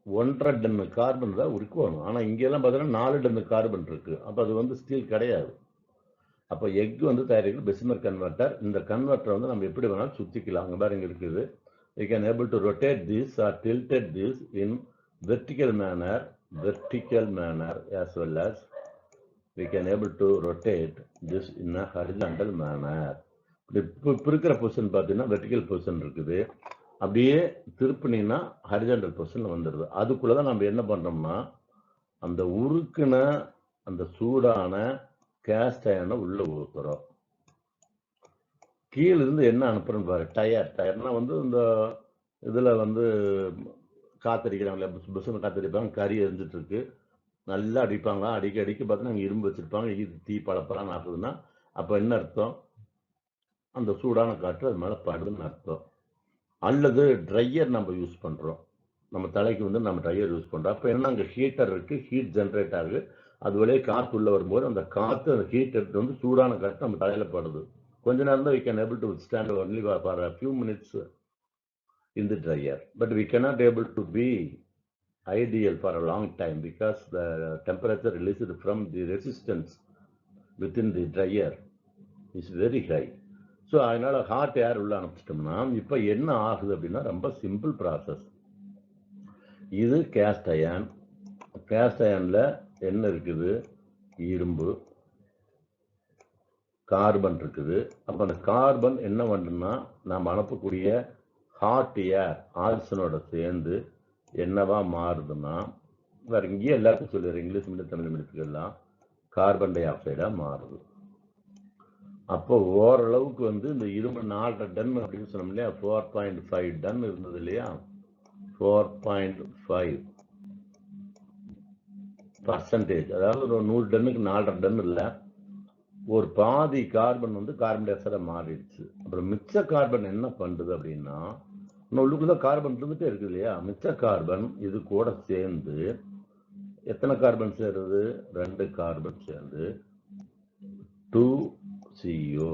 1.5 டன் கார்பன் தான் இருக்கணும். ஆனா இங்க எல்லாம் பாத்தீங்கன்னா 4 டன் கார்பன் இருக்கு. அப்ப அது ஸ்டீல் கிடையாது. அப்ப எஃகு தயாரிக்கிற பெசிமர் கன்வெர்ட்டர். இந்த கன்வெர்ட்டர் நம்ம எப்படி வேணாலும் சுத்திக்கலாம். அங்க பாருங்க இருக்குது. We can able to rotate this or tilted this in vertical manner as well as we can able to rotate this in a horizontal manner. இப்ப இருக்கிற பொசிஷன் பார்த்தீங்கன்னா வெர்டிக்கல் பொசிஷன் இருக்குது. அப்படியே திருப்பினீங்கன்னா ஹரிசாண்டல் பொசிஷன் வந்துடுது. அதுக்குள்ளதான் நம்ம என்ன பண்றோம்னா அந்த உருக்குன அந்த சூடான கேஸ்ட் அயனை உள்ள ஊத்துறோம். கீழ இருந்து என்ன அனுப்புறோம் பாரு, டயர்னா இந்த இதுல காத்தடிக்கிறாங்களே, புஷ்னு காத்தடிப்பாங்க, கறி எரிஞ்சிட்டு இருக்கு, நல்லா அடிப்பாங்க, அடிக்க பார்த்தீங்கன்னா அங்கே இரும்பு வச்சிருப்பாங்க, தீ பழப்பலாம் ஆகுதுன்னா அப்போ என்ன அர்த்தம்? அந்த சூடான காற்று அது மேலே படுதுன்னு அர்த்தம். அல்லது ட்ரையர் நம்ம யூஸ் பண்ணுறோம், நம்ம தலைக்கு வந்து நம்ம ட்ரையர் யூஸ் பண்ணுறோம், அப்போ என்ன, அங்கே ஹீட்டர் இருக்குது, ஹீட் ஜென்ரேட் ஆகுது, அது வழியே காற்று உள்ளே வரும்போது அந்த காற்று, அந்த ஹீட் எடுத்து வந்து சூடான காற்று நம்ம தலையில் படுது. கொஞ்ச நேரம் தான் we can able to withstand only for a few minutes in the dryer, but we cannot able to be ideal for a long time because the temperature released from the resistance within the dryer is very high. So அதனால hot air உள்ள அனுப்பிச்சிட்டோம்னா இப்போ என்ன ஆகுது அப்படின்னா ரொம்ப simple process. இது cast iron. Caste அயனில் என்ன இருக்குது? இரும்பு, கார்பன் இருக்குது. அப்போ அந்த கார்பன் என்ன பண்ணுன்னா நாம் அனுப்பக்கூடிய ஹாட் ஏர் ஆக்சிஜனோட சேர்ந்து என்னவா மாறுதுன்னா, வேற இங்கேயே எல்லாருக்கும் சொல்லிடுறேன், இங்கிலீஷ் மீடியம் தமிழ் மீடியத்துக்கெல்லாம் கார்பன் டை ஆக்சைடாக மாறுது. அப்போ ஓரளவுக்கு வந்து இந்த இரும்பு 4 டன் அப்படின்னு சொன்னோம் இல்லையா, 4.5 டன் இருந்தது இல்லையா, 4.5%, அதாவது ஒரு 100 டன்னுக்கு 4.5 டன் இல்லை, ஒரு பாதி கார்பன் வந்து கார்பன் டை ஆக்சைடா மாறிடுச்சு. அப்புறம் மிச்ச கார்பன் என்ன பண்ணுது அப்படின்னா, உள்ளுக்குள்ள கார்பன் இருந்துட்டே இருக்குது இல்லையா, மிச்ச கார்பன் இது கூட சேர்ந்து எத்தனை கார்பன் சேருது? 2 கார்பன் சேர்ந்து 2CO.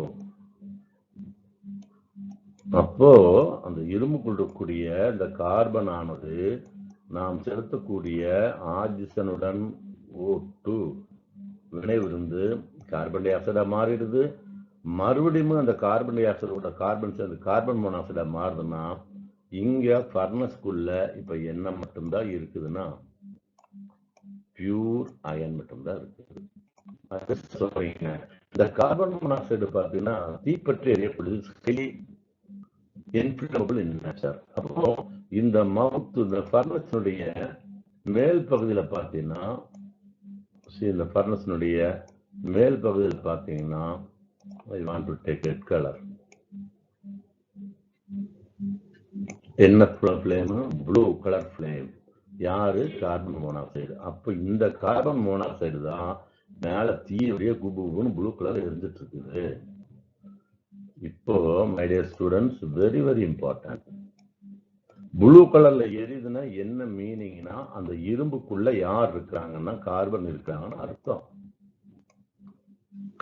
அப்போ அந்த இரும்புக்குள் இருக்கக்கூடிய இந்த கார்பன் ஆனது நாம் செலுத்தக்கூடிய ஆக்சிஜனுடன் O2 வினைவிருந்து கார்பன் டை ஆக்சைடா மாறிடுது. மறுபடியும் அந்த கார்பன் டை ஆக்சைடோட கார்பன் சேர்ந்து கார்பன் மோனாக்சைடா மாறுதுன்னா இங்க ஃபர்னஸ்குள்ள இப்ப என்ன மட்டும்தான் இருக்குதுன்னா பியூர் அயன் மட்டும்தான் இருக்குது. சொல்றீங்க இந்த கார்பன் மோனாக்சைடு பார்த்தீங்கன்னா தீப்பற்றி எரியக்கூடியது, இன்ஃபிளமபிள் இன் நேச்சர். அப்போ இந்த மவுத், இந்த ஃபர்னஸினுடைய மேல் பகுதியில் பார்த்தீங்கன்னா, இந்த ஃபர்னஸினுடைய மேல் பகுதியில் பார்த்தீங்கன்னா, I want to take red colour. என்ன ஃப்ளேம்? Blue colour flame. யாரு? Carbon monoxide. அப்போ இந்த கார்பன் மோனாக்சைடு தான் மேல தீயுடைய குபுன்னு ப்ளூ கலர் எரிஞ்சிட்டு இருக்குது. இப்போ my dear students, very very important, blue கலர்ல எரியுதுன்னா என்ன மீனிங்னா அந்த இரும்புக்குள்ள யார் இருக்கிறாங்கன்னா கார்பன் இருக்கிறாங்கன்னு அர்த்தம்.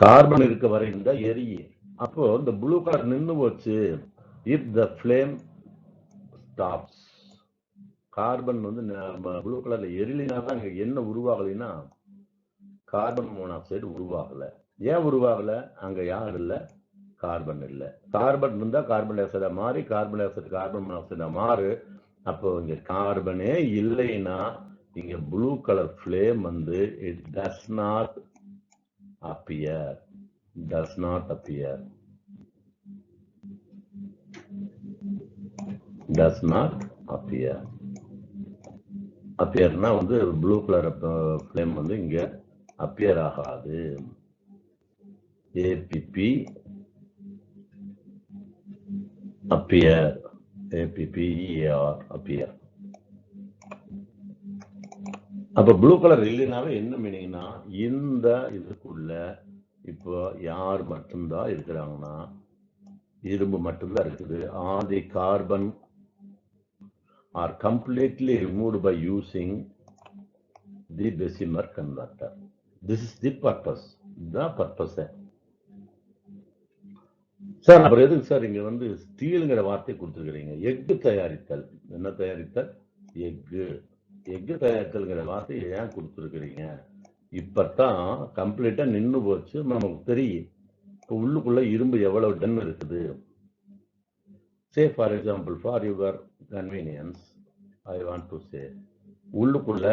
கார்பன் இருக்க வரை இந்த எரியும். அப்போ இந்த ப்ளூ கலர் நின்று போச்சு. If the flame stops, carbon வந்து ப்ளூ கலர்ல எரியலினாதான் அங்க என்ன உருவாகலைன்னா கார்பன் மோனாக்சைடு உருவாகல. ஏன் உருவாகல? அங்க யார் இல்ல? கார்பன் இல்லை. கார்பன் இருந்தா கார்பன் டை ஆக்சைடா மாறி, கார்பன் டை ஆக்சைடு கார்பன் மோனாக்சைடா மாறு. அப்போ இங்க கார்பனே இல்லைன்னா இங்க ப்ளூ கலர் ஃப்ளேம் வந்து it does not appear. Does not appear. Does not appear. அப்பியர்னா வந்து ப்ளூ கலர் ஃப்ளேம் வந்து இங்க அப்பியர் ஆகாது. A P P appear, APPEAR, appear. அப்ப ப்ளூ கலர் இல்லைனாவே என்ன மீனிங்னா இந்த இதுக்குள்ள இப்போ யார் மட்டும்தான் இருக்கிறாங்கன்னா இரும்பு மட்டும்தான் இருக்குது. All the carbon are completely removed by using the Bessemer converter. This is the purpose. The purpose. Sir அப்புறம் எதுக்கு சார் இங்க வந்து ஸ்டீலுங்கிற வார்த்தை கொடுத்துருக்கிறீங்க? எஃகு தயாரித்தல். என்ன தயாரித்தல்? எஃகு. எஃகு தயாரித்தல்ங்கிற வார்த்தை ஏன் கொடுத்துருக்கிறீங்க? இப்பதான் கம்ப்ளீட்டா நின்று போச்சு. நமக்கு தெரியும் இப்போ உள்ளுக்குள்ள இரும்பு எவ்வளவு டன் இருக்குது. Say for example, for your convenience I want to say, உள்ளுக்குள்ள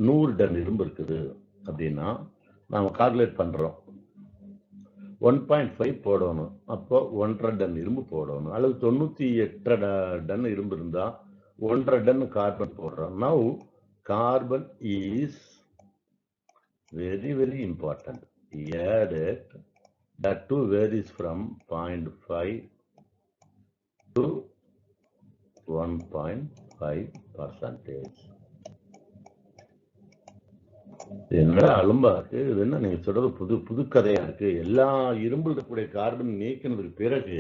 100 டன் இரும்பு இருக்குது அப்படின்னா நாம கால்குலேட் பண்றோம். 1.5 போடணும். அப்போ 1.5 டன் இரும்பு போடணும். அல்லது 98 டன் இரும்பு இருந்தா 1.5 டன் கார்பன் போடுறோம். Now carbon is very very important. Added that too varies from 0.5 to 1.5. 0.5%. என்ன அலும்பா இருக்கு, இது என்ன நீங்க சொல்றது புது புது கதையா இருக்கு. எல்லா இரும்பில் இருக்கக்கூடிய கார்பன் நீக்கினதுக்கு பிறகு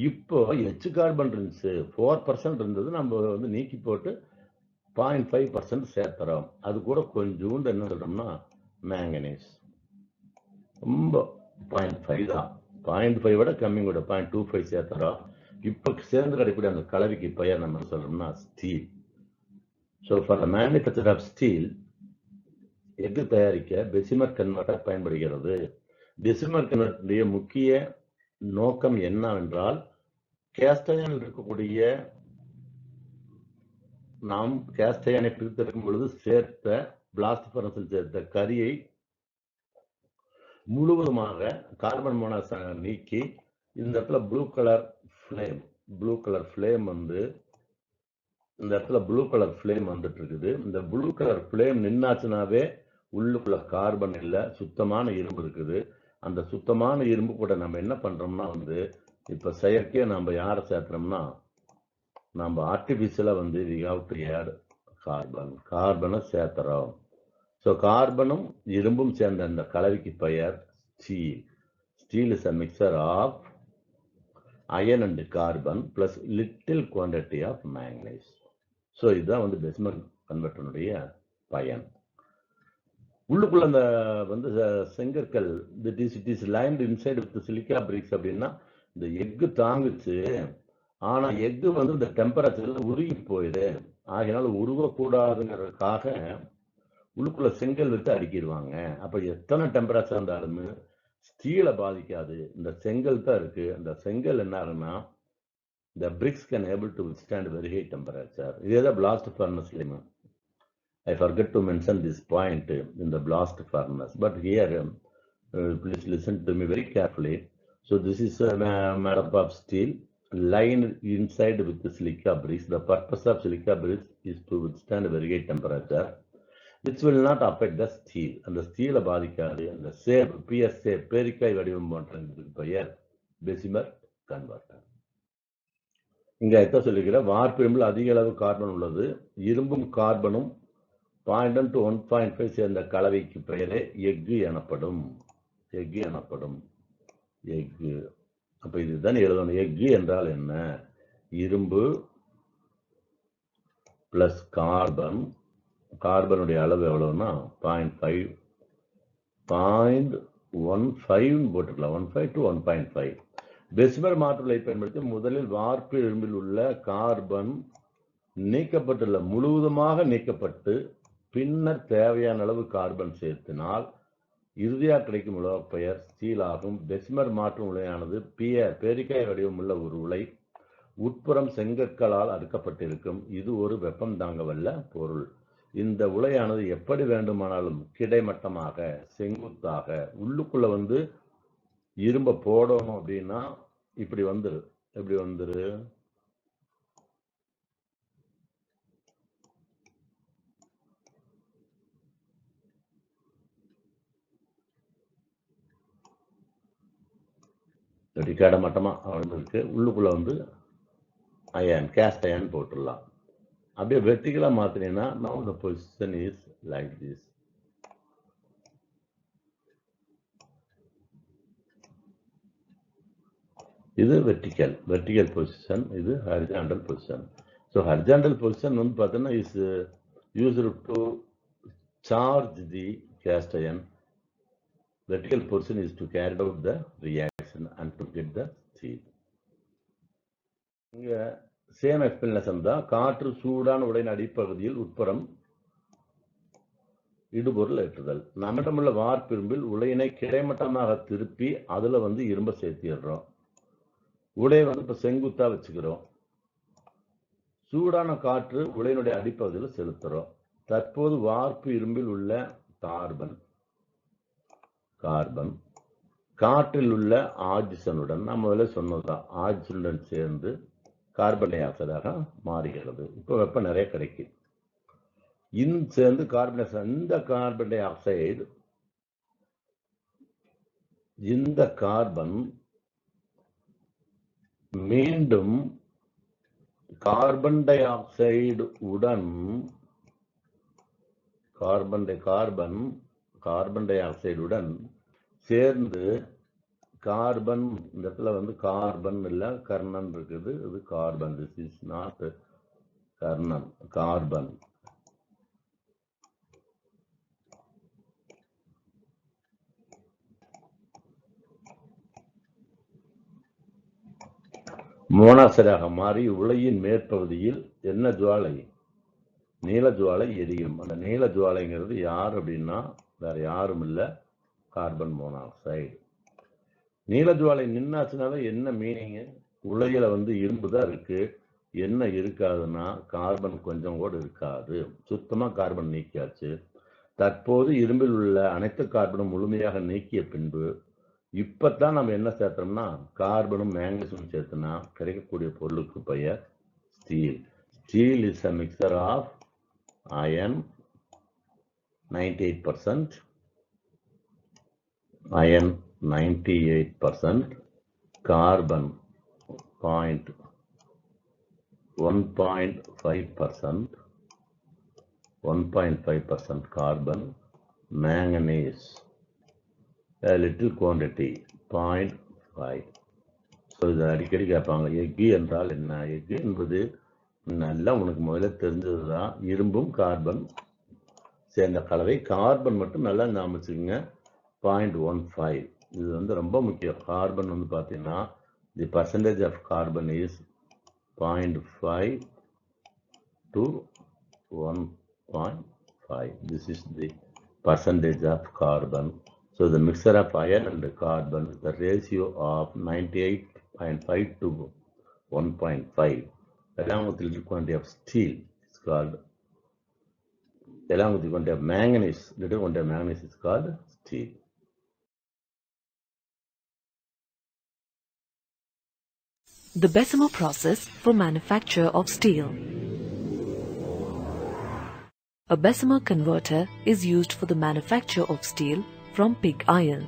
இப்போ எச் கார்பன் இருந்துச்சு 4% இருந்தது, நம்ம வந்து நீக்கி போட்டு 0.5% சேர்த்துறோம். அது கூட கொஞ்சோண்டு என்ன சொல்றோம்னா மேங்கனீஸ், ரொம்ப 0.5 தான், 0.5 விட கம்மி கூட 0.25 சேர்த்துறோம். இப்போ சேர்ந்து கிடைக்கக்கூடிய அந்த கலவைக்கு பெயர் நம்ம சொல்றோம்னா steel. So for the manufacture of steel எஃகு தயாரிக்க பெசிமர் கன்வெர்ட்டர் பயன்படுகிறது. பெசிமர் கன்வெர்ட்டருடைய முக்கிய நோக்கம் என்னவென்றால், கேஸ்ட் அயனில் இருக்கக்கூடிய நாம் கேஸ்ட் அயனை பிரித்தெடுக்கும் பொழுது சேர்த்த பிளாஸ்ட் ஃபர்னஸில் சேர்த்த கரியை முழுவதுமாக கார்பன் மோனாக்சைடை நீக்கி இந்த இடத்துல ப்ளூ கலர் ஃப்ளேம் வந்து இந்த இடத்துல ப்ளூ கலர் ஃப்ளேம் வந்துட்டு இருக்குது. இந்த ப்ளூ கலர் ஃப்ளேம் நின்னாச்சுனாவே உள்ளுக்குள்ள கார்பன் இல்லை, சுத்தமான இரும்பு இருக்குது. அந்த சுத்தமான இரும்பு கூட நம்ம என்ன பண்றோம்னா வந்து இப்ப செயற்கையா நம்ம யாரை சேர்க்கிறோம்னா நம்ம ஆர்டிபிஷியலா வந்து கார்பனை சேர்த்துறோம். ஸோ கார்பனும் இரும்பும் சேர்ந்த அந்த கலவைக்கு பெயர் steel. Steel is a mixture of iron and carbon plus little quantity of manganese. So இதுதான் வந்து பெசிமர் கன்வெர்ட்டருடைய பயன். உள்ளுக்குள்ள அந்த வந்து செங்கற்கள் it is lined inside with silica bricks அப்படின்னா இந்த எஃகு தாங்குச்சு, ஆனா எஃகு வந்து இந்த டெம்பரேச்சர்ல உருகி போயிடு, ஆகினால உருகக்கூடாதுங்கிறதுக்காக உள்ளுக்குள்ள செங்கல் விட்டு அடுக்கிடுவாங்க. அப்ப எத்தனை டெம்பரேச்சர் இருந்தாலும் ஸ்டீலை பாதிக்காது, இந்த செங்கல் தான் இருக்கு. அந்த செங்கல் என்ன ஆகுன்னா the bricks can able to withstand very high temperature. This is the blast furnace limit. I forget to mention this point in the blast furnace, but here please listen to me very carefully. So this is made up of steel lined inside with the silica bricks. The purpose of silica bricks is to withstand very high temperature, which will not affect the steel. And the steel பாதிக்காது. அந்த shape PSA பேரிக்காய் வடிவம் போன்றதுக்கு பெயர் பெசிமர் converter. இங்க எத்த சொல்லிக்கிற வார்ப்பிரும்பில் அதிக அளவு carbon உள்ளது. இரும்பும் கார்பனும் 0.1 to 1.5 சேர்ந்த கலவைக்கு பெயரே எஃகு எனப்படும். எஃகு. அப்ப இதுதான் எழுதணும். எஃகு என்றால் என்ன? இரும்பு பிளஸ் கார்பன். கார்பனுடைய அளவு எவ்வளவுன்னா 0.15 போட்டுக்கலாம், 1.5 to 1.5. பெசிமர் மாற்றுகளை பயன்படுத்தி முதலில் வார்ப்பு இரும்பில் உள்ள கார்பன் நீக்கப்பட்டுள்ள முழுவதுமாக நீக்கப்பட்டு பின்னர் தேவையான அளவு கார்பன் சேர்த்தினால் இறுதியாக கிடைக்கும் உலக பெயர் ஸ்டீல் ஆகும். பெசிமர் மாற்றும் உலையானது பேரிக்காய் வடிவமுள்ள ஒரு உலை, உட்புறம் செங்கற்களால் அடுக்கப்பட்டிருக்கும். இது ஒரு வெப்பம் தாங்கவல்ல பொருள். இந்த உலையானது எப்படி வேண்டுமானாலும் கிடைமட்டமாக செங்குத்தாக உள்ளுக்குள்ள வந்து இரும்ப போடணும் அப்படின்னா இப்படி வந்துரு. எப்படி வந்துரு? கிடைமட்டமா இருக்கு. உள்ளுக்குள்ள வந்து கேஸ்ட் அயன் போட்டுடலாம். அப்படியே வெர்டிகலா மாத்தினீங்கன்னா now the position is like this. இது வெர்டிகல் பொசிஷன், இது horizontal position. So horizontal position வந்து பார்த்தீங்கன்னா is used to charge the cast iron. Vertical position is to carry out the reaction and to get the steel. இங்க same explanation தான். காற்று சூடான உடையின் அடிப்பகுதியில் உட்புறம் இடுபொருள் ஏற்றுதல். நம்மிடமுள்ள வார்ப்பிரும்பில் உலையினை கிடைமட்டமாக திருப்பி அதுல வந்து இரும்ப சேர்த்திடுறோம். உலையை வந்து இப்ப செங்குத்தா வச்சுக்கிறோம். சூடான காற்று உலையினுடைய அடிப்பகுதியில் செலுத்துறோம். தற்போது வார்ப்பு இரும்பில் உள்ள கார்பன் காற்றில் உள்ள ஆக்சிஜனுடன், நம்ம சொன்னதுதான், ஆக்சிஜனுடன் சேர்ந்து கார்பன் டை ஆக்சைடாக மாறுகிறது. இப்போ வெப்பம் நிறைய கிடைக்கும். சேர்ந்து இந்த கார்பன் டை ஆக்சைடு, இந்த கார்பன் மீண்டும் கார்பன் டை ஆக்சைடு உடன் கார்பன் டை ஆக்சைடுடன் சேர்ந்து கார்பன், இந்த இடத்துல வந்து கார்பன் இல்ல கர்ணன் இருக்குது, இது carbon. This is not Karnan, carbon. மோனாக்சைடாக மாறி உலையின் மேற்பகுதியில் என்ன ஜுவாலை? நீல ஜுவாலை எரியும். அந்த நீல ஜுவாலைங்கிறது யார் அப்படின்னா வேற யாரும் இல்லை, கார்பன் மோனாக்சைடு. நீல ஜுவாலை நின்னாச்சுனால என்ன மீனிங்கு? உலையில வந்து இரும்பு தான் இருக்கு, என்ன இருக்காதுன்னா கார்பன் கொஞ்சம் கூட இருக்காது, சுத்தமா கார்பன் நீக்கியாச்சு. தற்போது இரும்பில் உள்ள அனைத்து கார்பனும் முழுமையாக நீக்கிய பின்பு இப்பதான் நம்ம என்ன சேர்த்தோம்னா கார்பனும் மேங்கனீஸும் சேர்த்துனா கிடைக்கக்கூடிய பொருளுக்கு பெயர் steel. Steel is a mixture of iron 98%, iron 98%, carbon 1.5% carbon, manganese a little quantity 0.5. So இதை அடிக்கடி கேட்பாங்க, எஃகு என்றால் என்ன? எஃகு என்பது நல்லா உனக்கு முதல்ல தெரிஞ்சது தான், இரும்பும் கார்பன் சேர்ந்த கலவை. கார்பன் மட்டும் நல்லா ஞாபகம் வச்சுக்கோங்க, 0.15. இது வந்து ரொம்ப முக்கியம். கார்பன் வந்து பார்த்தீங்கன்னா the percentage of carbon is 0.5 to 1.5. This is the percentage of carbon. So the mixture of iron and carbon, the ratio of 98.5 to 1.5, along with the little quantity of steel is called, along with the quantity of manganese, little quantity of manganese is called steel. The Bessemer process for manufacture of steel. A Bessemer converter is used for the manufacture of steel from pig iron.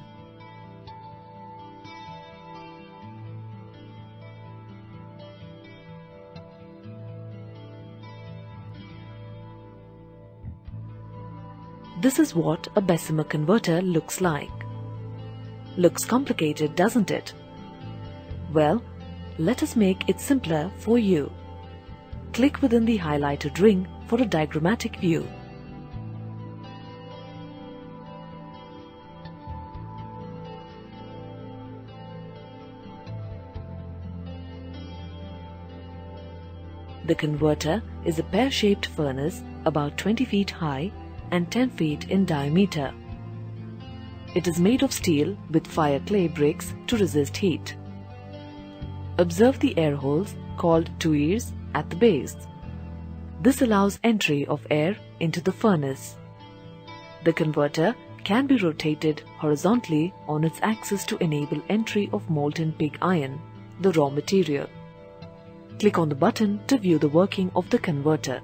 This is what a Bessemer converter looks like. Looks complicated, doesn't it? Well, let us make it simpler for you. Click within the highlighted ring for a diagrammatic view. The converter is a pear-shaped furnace about 20 feet high and 10 feet in diameter. It is made of steel with fire clay bricks to resist heat. Observe the air holes called tuyeres at the base. This allows entry of air into the furnace. The converter can be rotated horizontally on its axis to enable entry of molten pig iron, the raw material. Click on the button to view the working of the converter.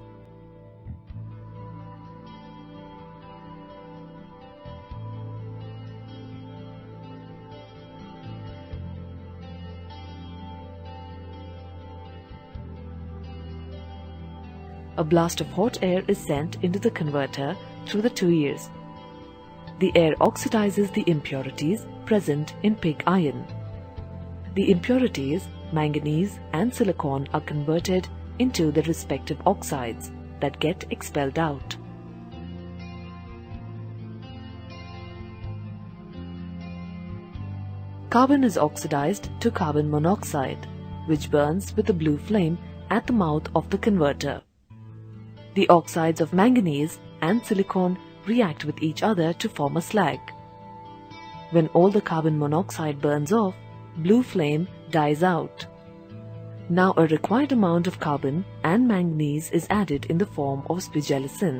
A blast of hot air is sent into the converter through the tuyeres. The air oxidizes the impurities present in pig iron. The impurities, manganese and silicon, are converted into their respective oxides that get expelled out. Carbon is oxidized to carbon monoxide, which burns with a blue flame at the mouth of the converter. The oxides of manganese and silicon react with each other to form a slag. When all the carbon monoxide burns off, blue flame dies out. Now a required amount of carbon and manganese is added in the form of spigelicin,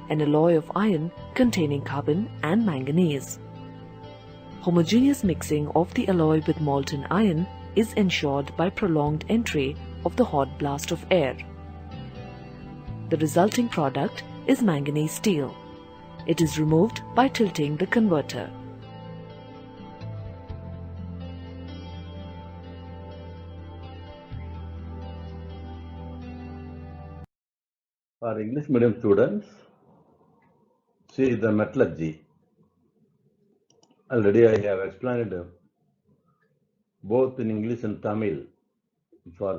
an alloy of iron containing carbon and manganese. Homogeneous mixing of the alloy with molten iron is ensured by prolonged entry of the hot blast of air. The resulting product is manganese steel. It is removed by tilting the converter. For English medium students, see the metallurgy. Already I have explained both in English and Tamil for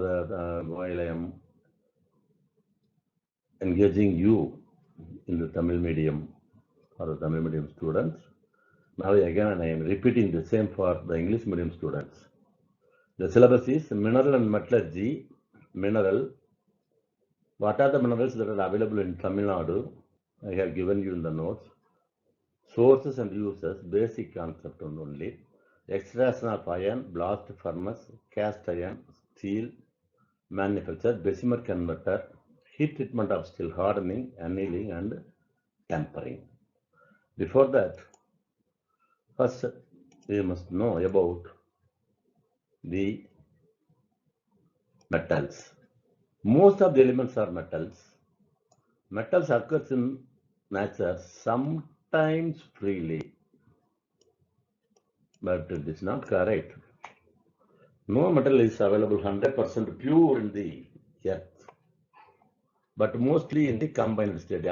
while I am engaging you in the Tamil medium or the Tamil medium students. Now again I am repeating the same for the English medium students. The syllabus is mineral and metallurgy. Mineral. What are the minerals that are available in Tamil Nadu? I have given you in the notes. Sources and uses, basic concept only. Extraction of iron, blast furnace, cast iron, steel, manufacture, Bessemer converter, heat treatment of steel, hardening, annealing and tempering. Before that, first we must know about the metals. Most of the elements are metals. Metals occurs in nature sometimes freely, but it is not correct. No metal is available 100% pure in the earth, but mostly in the combined state.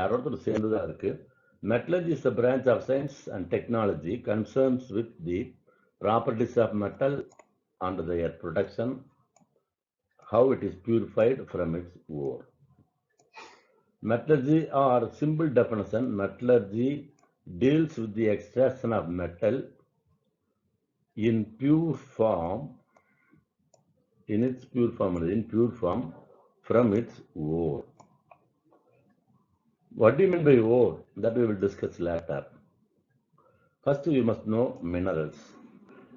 Metallurgy is a branch of science and technology concerns with the properties of metal and their production, how it is purified from its ore. Metallurgy, or simple definition, metallurgy deals with the extraction of metal in pure form, in pure form from its ore. What do you mean by ore? That we will discuss later. First, we must know minerals.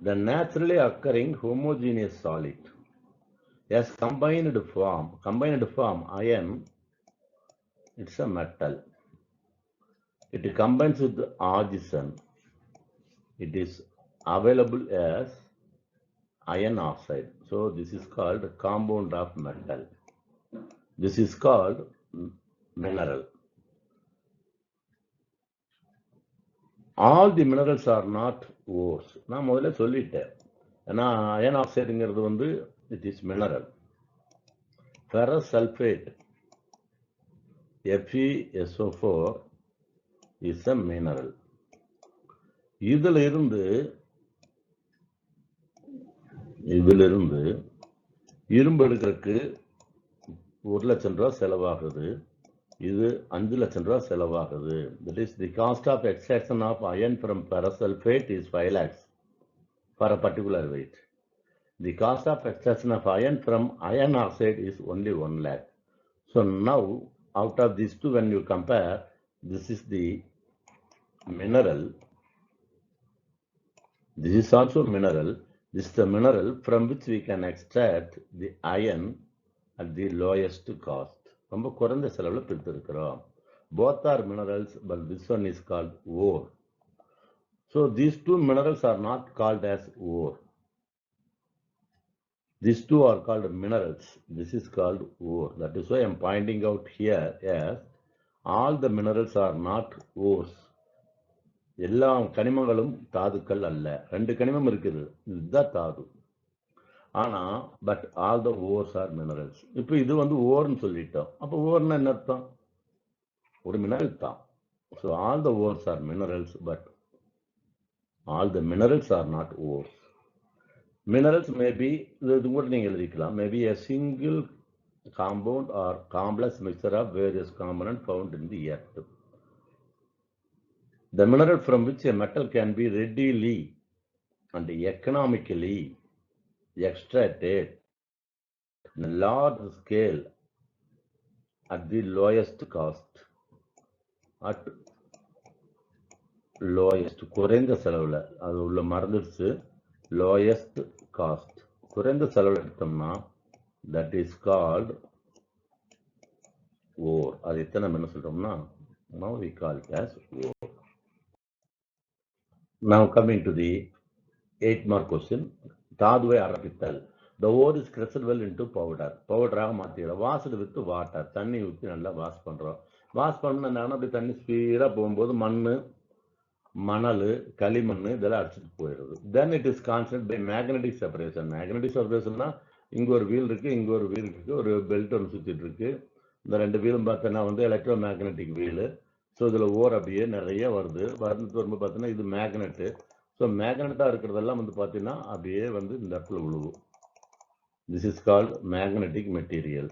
The naturally occurring homogeneous solid. As combined form, iron, it's a metal. It combines with oxygen. It is available as iron oxide. So this is called compound of metal. This is called mineral. All the minerals are not ores. நான் முதல்ல சொல்லிட்டேன். ஏன்னா iron ஆக்சைடுங்கிறது வந்து it is mineral. Ferrous sulfate, FeSO4 is a mineral. இதிலிருந்து இரும்பு எடுக்கிறதுக்கு 1 லட்சம் ரூபாய் செலவாகுது. இது 5 லட்சம் ரூபாய் செலவாகுது. That is the cost of extraction of iron from ferrous sulfate is 5 lakhs for a particular weight. The cost of extraction of iron from iron oxide is only 1 lakh. So now out of these two, when you compare, this is the mineral. This is also mineral. This is the mineral from which we can extract the iron at the lowest cost. ரொம்ப குறைந்த செலவுல பிரித்திருக்கிறோம். Both are minerals, but this one is called ore. So these two minerals are not called as ore. These two are called minerals. This is called ore. That is why I am pointing out here as all the minerals are not ores. எல்லா கனிமங்களும் தாதுக்கள் அல்ல. 2 கனிமம் இருக்குது, இதுதான் தாது. ஆனா but all the ores are minerals. இப்போ இது வந்து ஓர்னு சொல்லிட்டோம். அப்போ ஓர்னா என்ன அர்த்தம்? ஒரு மினரல் தான். So all the ores are minerals, but all the minerals are not ores. Minerals maybe, இது கூட நீங்கள் எழுதிக்கலாம், maybe a single compound or complex mixture of various components found in the earth. The mineral from which a metal can be readily and economically extracted in a large scale at the lowest cost. At lowest, குறைந்த செலவுல, அது உள்ள மறந்துடுச்சு, lowest cost, குறைந்த செலவுல எடுத்தோம்னா that is called ore. அது எத்தனை நம்ம என்ன சொல்றோம்னா, now we call it as ore. Now coming to the 8 mark question. தாதுவை அரப்பித்தல். The ore is crushed well into powder. பவுடராக மாற்றிடுறோம். வாஷ்டு வித் வாட்டர், தண்ணி ஊற்றி நல்லா வாஷ் பண்ணுறோம். வாஷ் பண்ணா அப்படி தண்ணி ஸ்பீடாக போகும்போது மணல், களிமண் இதெல்லாம் அடிச்சுட்டு போயிடுது. Then it is constant by magnetic separation. Magnetic செப்பரேஷன்னா இங்கே ஒரு வீல் இருக்குது, இங்கே ஒரு வீல் இருக்குது, ஒரு பெல்ட் ஒன்று சுற்றிட்டு இருக்கு. இந்த 2 வீலும் பார்த்தீங்கன்னா வந்து எலக்ட்ரோ மேக்னெட்டிக் வீலு. ஸோ இதில் ஓர் அப்படியே நிறைய வருது. வரும்போது பார்த்தீங்கன்னா இது மேக்னெட்டு. ஸோ மேக்னெட்டாக இருக்கிறதெல்லாம் வந்து பார்த்தீங்கன்னா அப்படியே வந்து இந்த இடத்துல விழுவும். This is called magnetic material.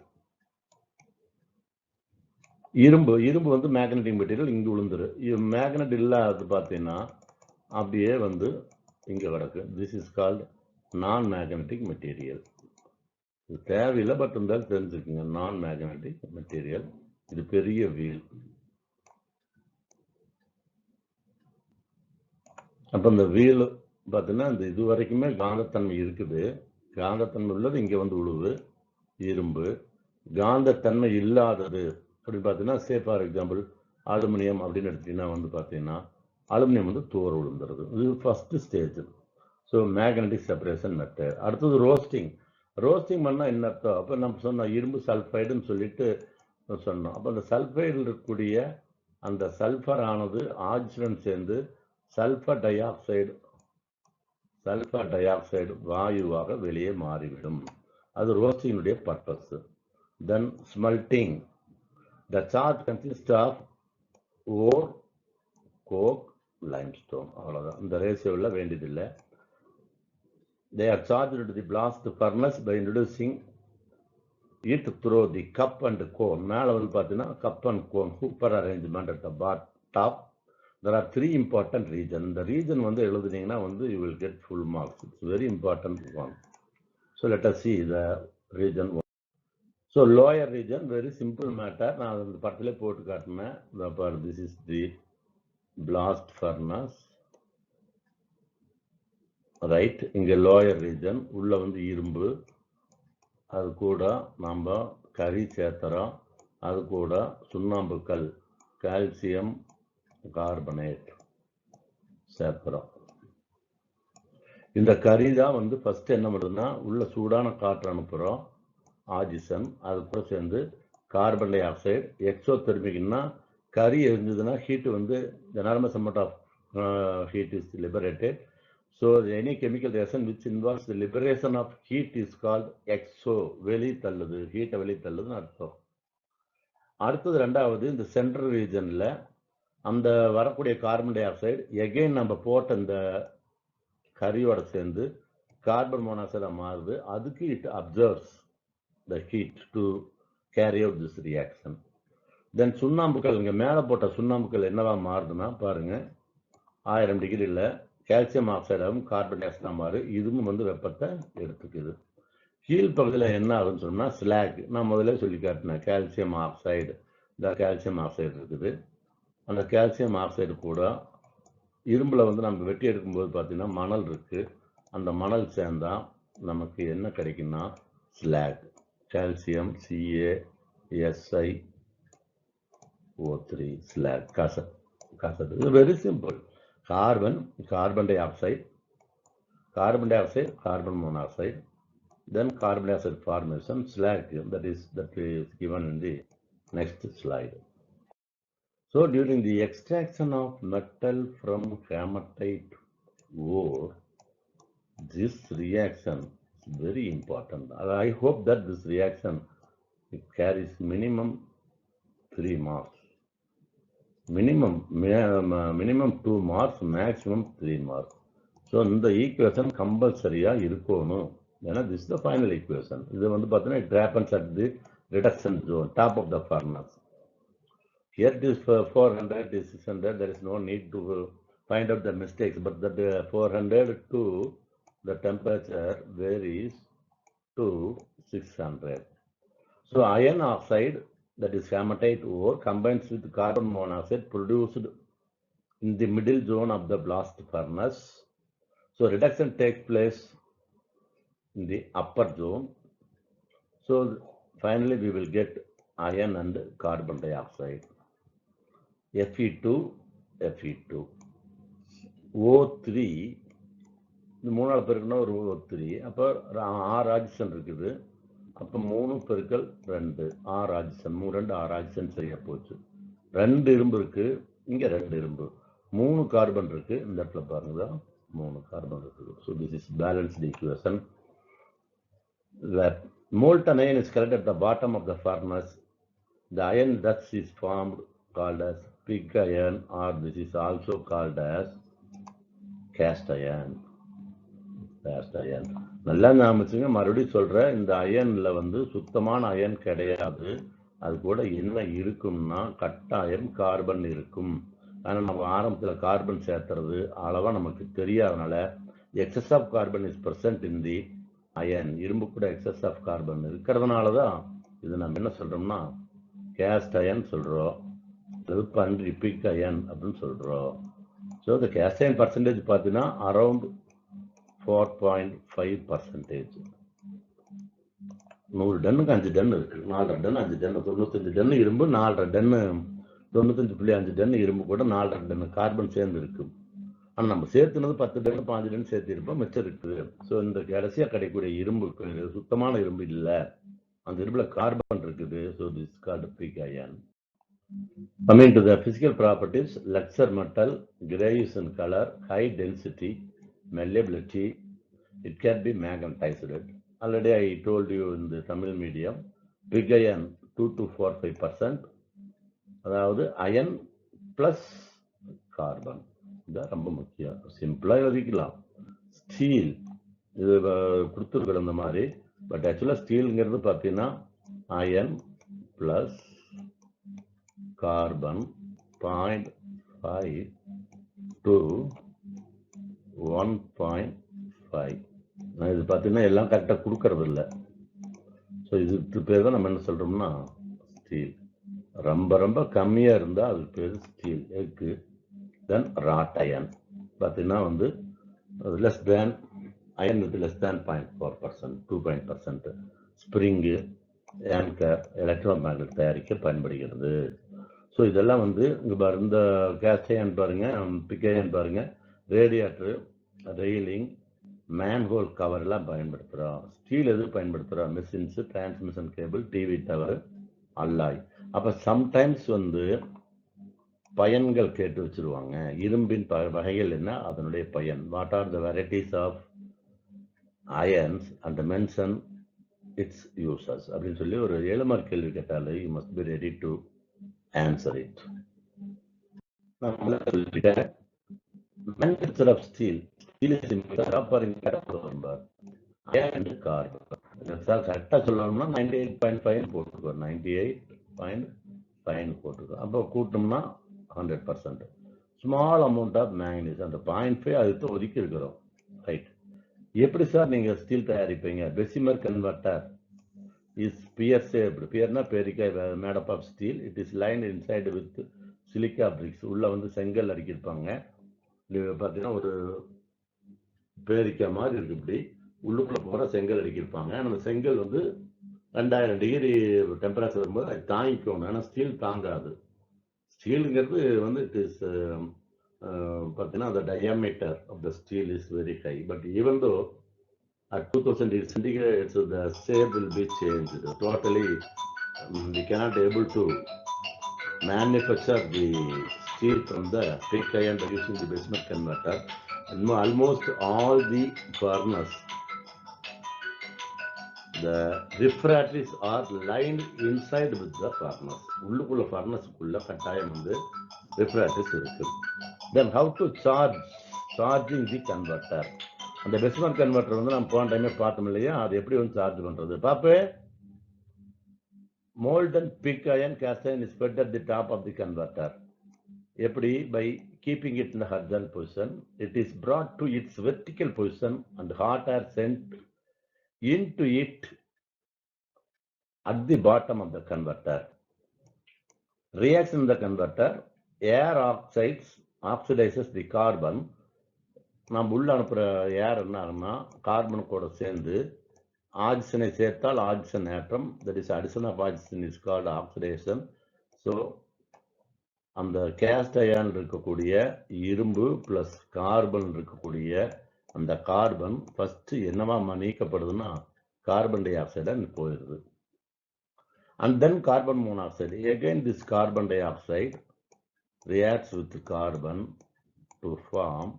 இரும்பு வந்து மேக்னெட்டிக் மெட்டீரியல் இங்கே விழுந்துரு. மேக்னெட் இல்லாதது பார்த்தீங்கன்னா அப்படியே வந்து இங்கே கிடக்கு. திஸ் இஸ் கால்ட் நான் மேக்னெட்டிக் மெட்டீரியல். இது தேவையில்லை, பட் இருந்தாலும் தெரிஞ்சுக்குங்க. நான் மேக்னெட்டிக் மெட்டீரியல். இது பெரிய வீல். அப்போ இந்த வீல் பார்த்தீங்கன்னா இந்த இது வரைக்குமே காந்தத்தன்மை இருக்குது. காந்தத்தன்மை உள்ளது இங்கே வந்து விழுவு இரும்பு. காந்தத்தன்மை இல்லாதது அப்படின்னு பார்த்தீங்கன்னா ஃபார் எக்ஸாம்பிள் அலுமினியம் அப்படின்னு எடுத்தீங்கன்னா வந்து பார்த்தீங்கன்னா அலுமினியம் வந்து தூர் விழுந்துருது. இது first stage. So magnetic separation method. அடுத்தது ரோஸ்டிங். ரோஸ்டிங் பண்ணால் என்ன அர்த்தம்? அப்போ நம்ம சொன்னோம் இரும்பு சல்ஃபைடுன்னு சொல்லிட்டு சொன்னோம். அப்போ அந்த சல்ஃபைடில் இருக்கக்கூடிய அந்த சல்ஃபர் ஆனது ஆக்சிஜன் சேர்ந்து சல்ஃபர் டை ஆக்சைடு வாயுவாக வெளியே மாறிவிடும். அது ரோஸ்டிங்கினுடைய purpose. Then smelting. The charge consist of ore, coke, limestone. அவ்வளோதான். இந்த ரேஷியோவில் வேண்டியதில்லை. They are charged to the blast furnace by introducing it through the cup and cone. மேலே வந்து பார்த்தீங்கன்னா cup and cone hooper arrangement at the top. There are 3 important regions. இந்த region வந்து எழுதுனீங்கன்னா வந்து you will get full marks. It's very important one. So let us see the region 1. So lower region, very simple matter. நான் இந்த படத்திலே போட்டு காட்டினேன். This is the blast furnace. Right. இங்கே lower region உள்ள வந்து இரும்பு, அது கூட நம்ம கரி சேர்த்துறோம், அது கூட சுண்ணாம்பு கல் கால்சியம் கார்பனேட் சேர்த்துறோம். இந்த கரி தான் வந்து ஃபர்ஸ்ட் என்ன பண்ணுறதுன்னா உள்ள சூடான காற்று அனுப்புகிறோம், ஆக்சிஜன், அது கூட சேர்ந்து கார்பன் டை ஆக்சைடு. எக்ஸோதெர்மிக்னா கரி இருந்ததுன்னா ஹீட் வந்து enormous amount of heat is liberated. So any chemical reaction which involves the liberation of heat is called exo. வெளி தள்ளுது, ஹீட்டை வெளி தள்ளுதுன்னு அர்த்தம். அடுத்தது ரெண்டாவது இந்த சென்ட்ரல் ரீஜனில் அந்த வரக்கூடிய கார்பன் டை ஆக்சைடு எகெயின் நம்ம போட்ட இந்த கரியோட சேர்ந்து கார்பன் மோனாக்சைடாக மாறுது. அதுக்கு it observes the heat to carry out this reaction. Then சுண்ணாம்புக்கள், இங்கே மேலே போட்ட சுண்ணாம்புக்கள் என்னவா மாறுதுன்னா பாருங்கள், 1000 டிகிரியில் கால்சியம் ஆக்சைடாகவும் கார்பன் டை ஆக்சைடாக மாறு. இதுவும் வந்து வெப்பத்தை எடுத்துக்குது. கீழ் பகுதியில் என்ன ஆகுதுன்னு சொன்னால் ஸ்லாக். நான் முதல்ல சொல்லி காட்டினேன் கால்சியம் ஆக்சைடு. இந்த கால்சியம் ஆக்சைடு இருக்குது. அந்த கால்சியம் ஆக்சைடு கூட இரும்பில் வந்து நம்ம வெட்டி எடுக்கும்போது பார்த்தீங்கன்னா மணல் இருக்குது. அந்த மணல் சேர்ந்தால் நமக்கு என்ன கிடைக்குன்னா ஸ்லாக். கால்சியம் CaSiO3 ஸ்லாக் காசட். இது very simple. carbon dioxide, carbon monoxide, then carbon dioxide formation, slag, that is given in the next slide. So during the extraction of metal from hematite ore, this reaction is very important. I hope that this reaction carries minimum 3 marks. minimum 2 marks, maximum 3 marks. So இந்த equation கம்பல்சரியாக இருக்கணும். ஏன்னா this is the final equation. இது வந்து பார்த்தீங்கன்னா it happens at the reduction zone, top of the furnace. Here it is 400, this is 600. There is no need to find out the mistakes, but that 400 to the temperature varies to 600. So iron oxide, that is hematite ore, combines with carbon monoxide produced in the middle zone of the blast furnace. So reduction takes place in the upper zone. So finally we will get iron and carbon dioxide. Fe2, O3, இந்த மூணாவது பெருக்குன்னா ஒரு O3. அப்போ 6 oxygen இருக்குது. அப்போ 3 பெருக்கல் 2 6 oxygen, 2 6 oxygen சரியா போச்சு. 2 இரும்பு இருக்கு, இங்க 2 இரும்பு, 3 கார்பன் இருக்கு. இந்த இடத்துல பாருங்க 3 கார்பன் இருக்குது. So this is balanced equation. The molten iron is collected at the bottom of the furnace The iron dust is formed called as pig iron, or this is also called as cast iron. Cast iron. நல்லா ஞாபகம் வச்சுங்க. மறுபடியும் சொல்றேன், இந்த அயன்ல வந்து சுத்தமான iron கிடையாது. அது கூட என்ன இருக்கும்னா கட்டாயம் கார்பன் இருக்கும். ஆனா நம்ம ஆரம்பத்துல கார்பன் சேர்த்துறது அளவா நமக்கு தெரியாதனால excess of carbon is present in the iron. இரும்பு கூட எக்ஸஸ் ஆஃப் கார்பன் இருக்கிறதுனால தான் இது நம்ம என்ன சொல்றோம்னா கேஸ்ட் அயன் சொல்றோம், அல்லது பன்றி பிக் அயன் அப்படின்னு சொல்றோம். ஸோ இந்த கேஸ்ட் அயன் பர்சன்டேஜ் பார்த்தீங்கன்னா அரௌண்ட் 4.5%. 100 டன்னுக்கு 5 டன் இருக்கு. 4.5 டன் 5 டன் 95 டன் இரும்பு, 4.5 டன் 95.5 டன் இரும்பு கூட 4.5 டன் கார்பன் சேர்ந்து இருக்கு. ஆனால் நம்ம சேர்த்துனது 10 டன் 5 டன் சேர்த்திருப்போம், மிச்சம் இருக்குது. ஸோ இந்த கடைசியாக கிடைக்கக்கூடிய இரும்பு சுத்தமான இரும்பு இல்லை, அந்த இரும்புல கார்பன் இருக்குது. So this called pig iron. Coming to the physical properties, lesser metal, grayish in color, high density, malleability, it can be magnetized. Already I told you in the Tamil medium, pig iron 2 to 4-5%, அதாவது iron plus carbon. இதுதான் ரொம்ப முக்கியம். சிம்பிளா எழுதிக்கலாம். Steel இது கொடுத்துருக்குற இந்த மாதிரி, பட் ஆக்சுவலா ஸ்டீல்ங்கிறது பார்த்தீங்கன்னா அயன் பிளஸ் கார்பன் 0.5 to 1.5. இது பார்த்தீங்கன்னா எல்லாம் கரெக்டாக கொடுக்கறது இல்லை. ஸோ இதுக்கு பேர் தான் நம்ம என்ன சொல்றோம்னா ஸ்டீல். ரொம்ப ரொம்ப கம்மியாக இருந்தால் அதுக்கு பேர் ஸ்டீல் எக்கு. தென் ராட் அயன் பார்த்தீங்கன்னா வந்து less than iron with less than 0.4%, 2%. Spring, anchor, electromagnet தயாரிக்க பயன்படுகிறது. ஸோ இதெல்லாம் வந்து இங்கே பாரு, இந்த கேஸ்ட் அயன் பாருங்க, பிக் அயன் பாருங்க, ரேடியேட்டரு, ரெயிலிங், மேன்ஹோல் கவர் எல்லாம் பயன்படுத்துகிறோம். ஸ்டீல் எது பயன்படுத்துகிறோம்? Machines, transmission cable, TV tower, alloy. அப்போ சம்டைம்ஸ் வந்து பயன்கள் கேட்டு வச்சிருவாங்க. இரும்பின் வகைகள் என்ன, அதனுடைய பயன். What are the varieties of irons and mention it's uses அப்படின்னு சொல்லி ஒரு 7 மார்க் கேள்வி கேட்டாலே you must be ready to answer it. Manufacture of steel. Steel is copper and carbon. கரெக்டாக சொல்லணும்னா 98.5 போட்டுக்கோ, 98.5 போட்டுக்கோ. அப்போ கூட்டோம்னா 100%. ஸ்மால் அமௌண்ட் ஆஃப் மேங்கனீஸ், அந்த 0.5 அதுக்கு ஒதுக்கி இருக்கிறோம். ரைட். எப்படி சார் நீங்க ஸ்டீல் தயாரிப்பீங்க? Bessemer converter is pear shaped. பியர்னா பேரிக்காய், made up of steel. It is line inside with silica bricks. உள்ள வந்து செங்கல் அடிக்கிருப்பாங்க. பார்த்தீங்கன்னா ஒரு பேரிக்காய் மாதிரி இருக்கு, இப்படி உள்ளுக்குள்ள போகிற செங்கல் அடிக்கிருப்பாங்க. அந்த செங்கல் வந்து 2000 டிகிரி டெம்பரேச்சர் வரும்போது அது தாங்கிக்கணும். ஆனால் ஸ்டீல் தாங்காது. ஸ்டீலுங்கிறது வந்து இட் இஸ் பார்த்தீங்கன்னா the diameter of the steel is very high, but even though at 2000 degrees centigrade the shape will be changed totally. We cannot able to manufacture the steel from the pig iron by using the Bismuth converter. Almost all the furnace, the refractories are lined inside with the furnace. உள்ளுக்குள்ள furnace-குள்ள கட்டாயம் வந்து refractories இருக்கு. Then how to charging the converter? அந்த Bismuth converter வந்து நம்ம போன டைமே பார்த்தோம் இல்லையா, அது எப்படி வந்து சார்ஜ் பண்றது பாப்பே. Molten pig iron cast iron is fed at the top of the converter. எப்படி? By keeping it in the horizontal position, it is brought to its vertical position and hot air sent into it at the bottom of the converter. Reaction in the converter, air oxidizes the carbon. நாம் உள்ள அனுப்புகிற ஏர் என்ன ஆகும்னா carbon கூட சேர்ந்து ஆக்சிஜனை சேர்த்தால் oxygen ஏற்றம், that is addition of oxygen is called oxidation. So அந்த கேஸ்ட் அயன் இருக்கக்கூடிய இரும்பு பிளஸ் கார்பன் இருக்கக்கூடிய அந்த கார்பன் ஃபர்ஸ்ட் என்னவா நீக்கப்படுதுன்னா கார்பன் டை ஆக்சைடாக போயிடுது. And then carbon monoxide. Again this carbon dioxide reacts with carbon to form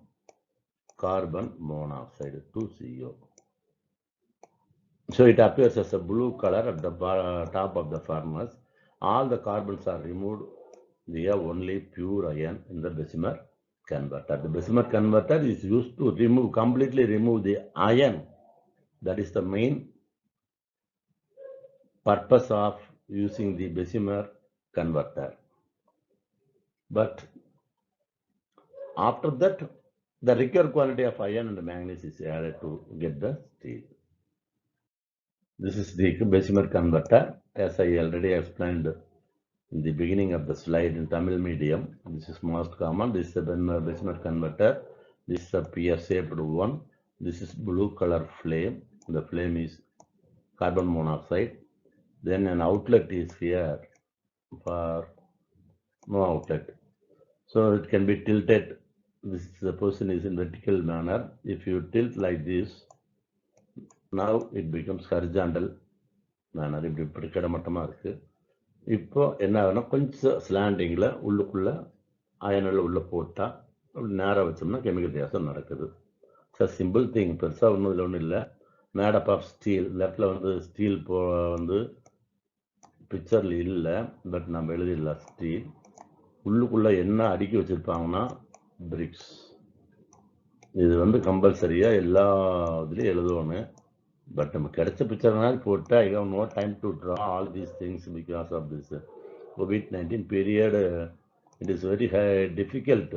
carbon monoxide, 2CO. So it appears as a blue color at the top of the furnace. all the carbons are removed. We have only pure iron in the Bessemer converter. The Bessemer converter is used to completely remove the iron. That is the main purpose of using the Bessemer converter. But after that, the required quantity of iron and manganese is added to get the steel. This is the Bessemer converter, as I already explained in the beginning of the slide in Tamil medium. This is most common. This is the Bessemer converter. This is a pear-shaped one. This is blue color flame. The flame is carbon monoxide. Then an outlet is here for no outlet. So it can be tilted. This position is in vertical manner. If you tilt like this, now it becomes horizontal manner. இப்படி கிடைமட்டமா இருக்கு. இப்போ என்ன ஆகுனா கொஞ்சம் ஸ்லாண்டிங்கில் உள்ளுக்குள்ள அயனில் உள்ள போட்டால் அப்படி நேராக வச்சோம்னா கெமிக்கல் ரியாக்ஷன் நடக்குது. சார் சிம்பிள் திங், பெருசாக ஒன்றும் இதில் ஒன்றும் இல்லை. மேடப் ஆஃப் ஸ்டீல், லெஃப்டில் வந்து ஸ்டீல் வந்து பிக்சரில் இல்லை, பட் நம்ம எழுதிடலாம் ஸ்டீல். உள்ளுக்குள்ளே என்ன அடுக்கி வச்சுருப்பாங்கன்னா பிரிக்ஸ். இது வந்து கம்பல்சரியாக எல்லா இதுலேயும் எழுதுவோன்னு. But நம்ம கிடைச்ச பிக்சர்னால் போட்டு I have no time to draw all these things because of this COVID-19 period. It is very difficult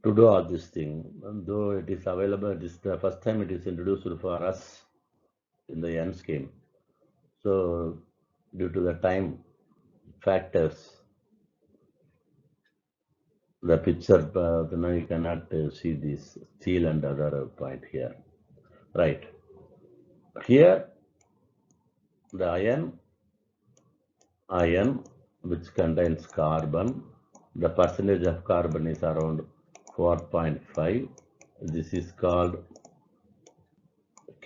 to do all this thing. And though it is available, it is the first time it is introduced for us in the end scheme. So due to the time factors, the picture, now you cannot see this steel and other point here. Right. Here the iron which contains carbon, the percentage of carbon is around 4.5. This is called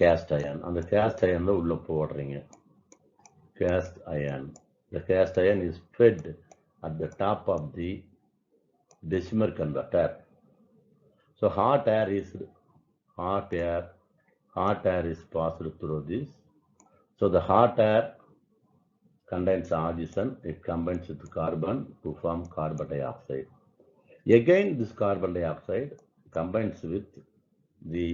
cast iron. And the cast iron the ulla podringa. Cast iron. The cast iron is fed at the top of the Bessemer converter. So hot air is passed through this. So the hot air contains oxygen. It combines with carbon to form carbon dioxide. Again, this carbon dioxide combines with the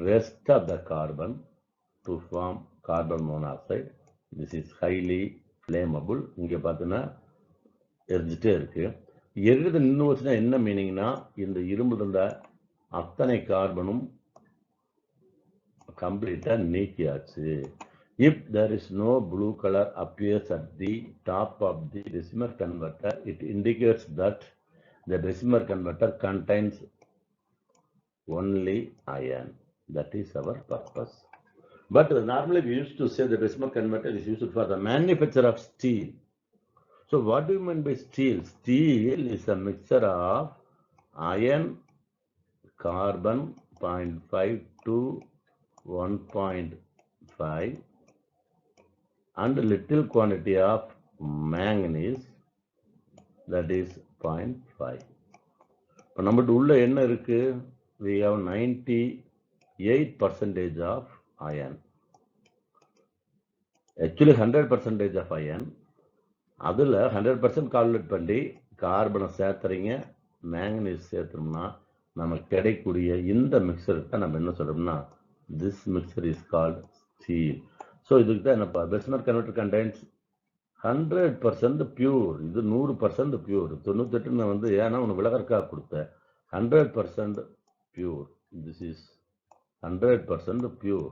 rest of the carbon to form carbon monoxide. This is highly flammable. இங்கே பார்த்தீங்கன்னா எரிஞ்சிட்டே இருக்கு. எரிது நின்று வச்சுன்னா என்ன மீனிங்னா, இந்த இரும்பு இருந்த அத்தனை கார்பனும் கம்ப்ளீட்டா நீக்கியாச்சு. If there is no blue color appears at the top of the Bessemer converter, it indicates that the Bessemer converter contains only iron. That is our purpose. But normally we used to say the Bessemer converter is used for the manufacture of steel. So what do you mean by steel? Steel is a mixture of iron, carbon 0.5 to 1.5 and little quantity of manganese, that is 0.5. இப்போ நம்மகிட்ட உள்ள என்ன இருக்கு? We have 98% of iron. Actually 100% of iron. அதில் 100% calculate பண்ணி கார்பனை சேர்த்துறீங்க, manganese சேர்த்துறோம்னா நமக்கு கிடைக்கக்கூடிய இந்த மிக்சருக்கு தான் நம்ம என்ன சொல்றோம்னா this mixture is called steel. So இதுக்கு தான் என்னப்பா, Bessemer converter contains 100% pure. இது 100% pure. 98 வந்து ஏன்னா உனக்கு விலகற்காக கொடுத்தேன். 100% pure. This is 100% pure.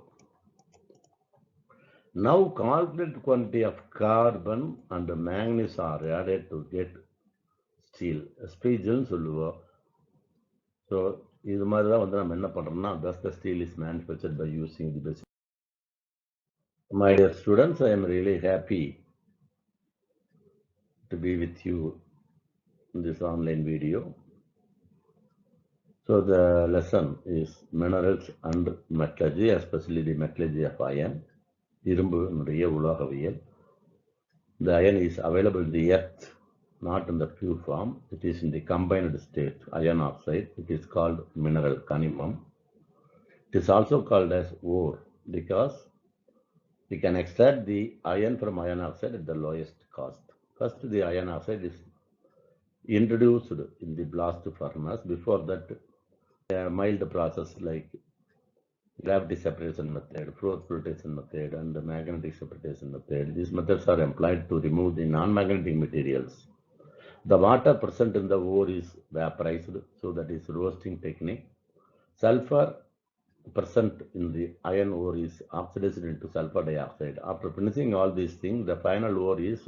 Now calculate quantity of carbon and manganese are added to get steel. Spagel சொல்லுவோம். So இது மாதிரி தான் வந்து நம்ம என்ன பண்றோம்னா, thus the steel is manufactured by using the Bessemer. My dear students, I am really happy to be with you in this online video. So the lesson is minerals and metallurgy, especially the metallurgy of iron. இரும்புனுடைய உலோகவியல். The iron is available in the earth, not in the pure form. It is in the combined state, iron oxide. It is called mineral canimum. It is also called as ore because We can extract the iron from iron oxide at the lowest cost. First, the iron oxide is introduced in the blast furnace. Before that, a mild process like gravity separation method, force flotation method, and the magnetic separation method. These methods are employed to remove the non-magnetic materials. The water present in the ore is vaporized, so that is roasting technique. Sulfur present in the iron ore is oxidized into sulfur dioxide. After finishing all these things, the final ore is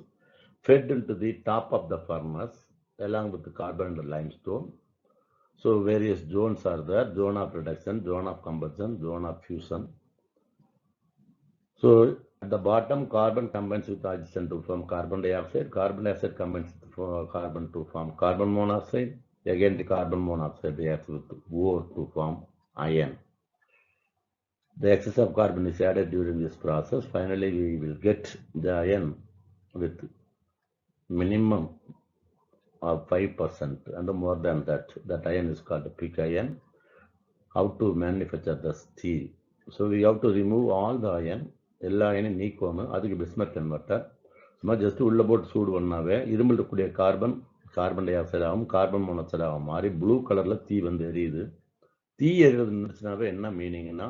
fed into the top of the furnace along with the carbon and limestone. So various zones are there: zone of reduction, zone of combustion, zone of fusion. So at the bottom, carbon combines with oxygen to form carbon dioxide. Carbon dioxide combines with carbon to form carbon monoxide. Again, the carbon monoxide reacts with ore to form iron. The excess of carbon is added during this process. Finally, we will get the iron with minimum of 5%, and more than that. That iron is called pig iron. How to manufacture the steel? So we have to remove all the iron. எல்லா அயனும் நீக்கணும். அதுக்கு bismuth converter. சும்மா just உள்ள போட்டு சூடு பண்ணாவே இரும்பில் இருக்கக்கூடிய கார்பன் டை ஆக்சைடு ஆகும், கார்பன் மோனாக்சைடு ஆகும் மாறி ப்ளூ கலர்ல தீ வந்து எரியுது. தீ எரியுறது இருந்துச்சுனாவே என்ன மீனிங்னா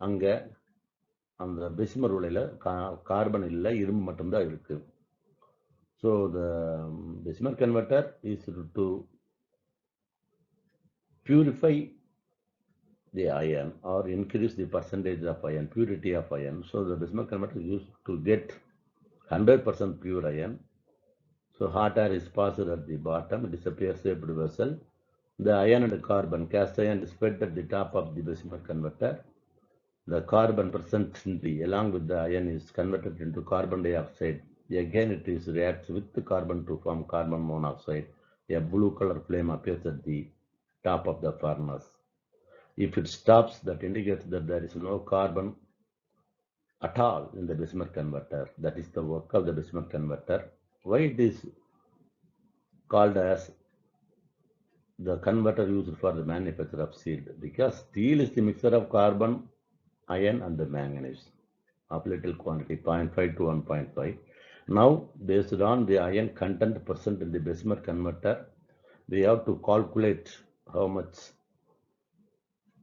அங்க அந்த பிஸ்மர் உலையில கார்பன் இல்லை, இரும்பு மட்டும்தான் இருக்கு. So the Bismarck converter is to purify the iron or increase the percentage of iron, purity of iron. So the Bismarck converter is used to get 100% pure iron. So hot air is passed at the bottom, it is a pear-shaped vessel. The iron and carbon, cast iron is fed at the top of the Bismarck converter. The carbon present along with the iron is converted into carbon dioxide. Again, it is reacts with the carbon to form carbon monoxide. A blue color flame appears at the top of the furnace. If it stops, that indicates that there is no carbon at all in the Bismarck converter. That is the work of the Bismarck converter. Why it is called as the converter used for the manufacture of steel? Because steel is the mixture of carbon, iron, and the manganese of little quantity, 0.5 to 1.5. Now, based on the iron content present in the Bismarck converter, we have to calculate how much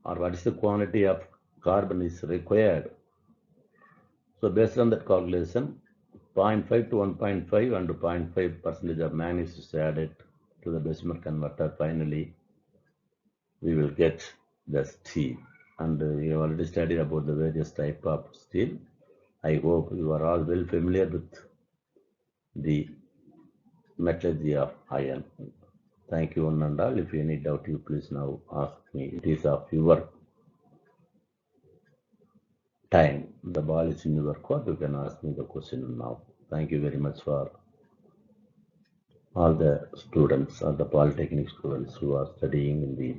or what is the quantity of carbon is required. So based on that calculation, 0.5 to 1.5 and 0.5% of manganese is added to the Bismarck converter. Finally, we will get the steel. And we have already studied about the various types of steel. I hope you are all well familiar with the metallurgy of iron. Thank you one and all. If you any doubt, you please now ask me. It is of your time. The ball is in your court. You can ask me the question now. Thank you very much for all the students, all the polytechnic students who are studying in the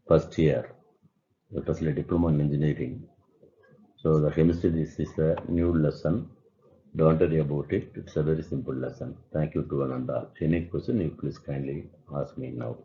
first year, especially diploma in engineering. So the chemistry, this is a new lesson. Don't worry about it. It's a very simple lesson. Thank you to one and all. Any question, you please kindly ask me now.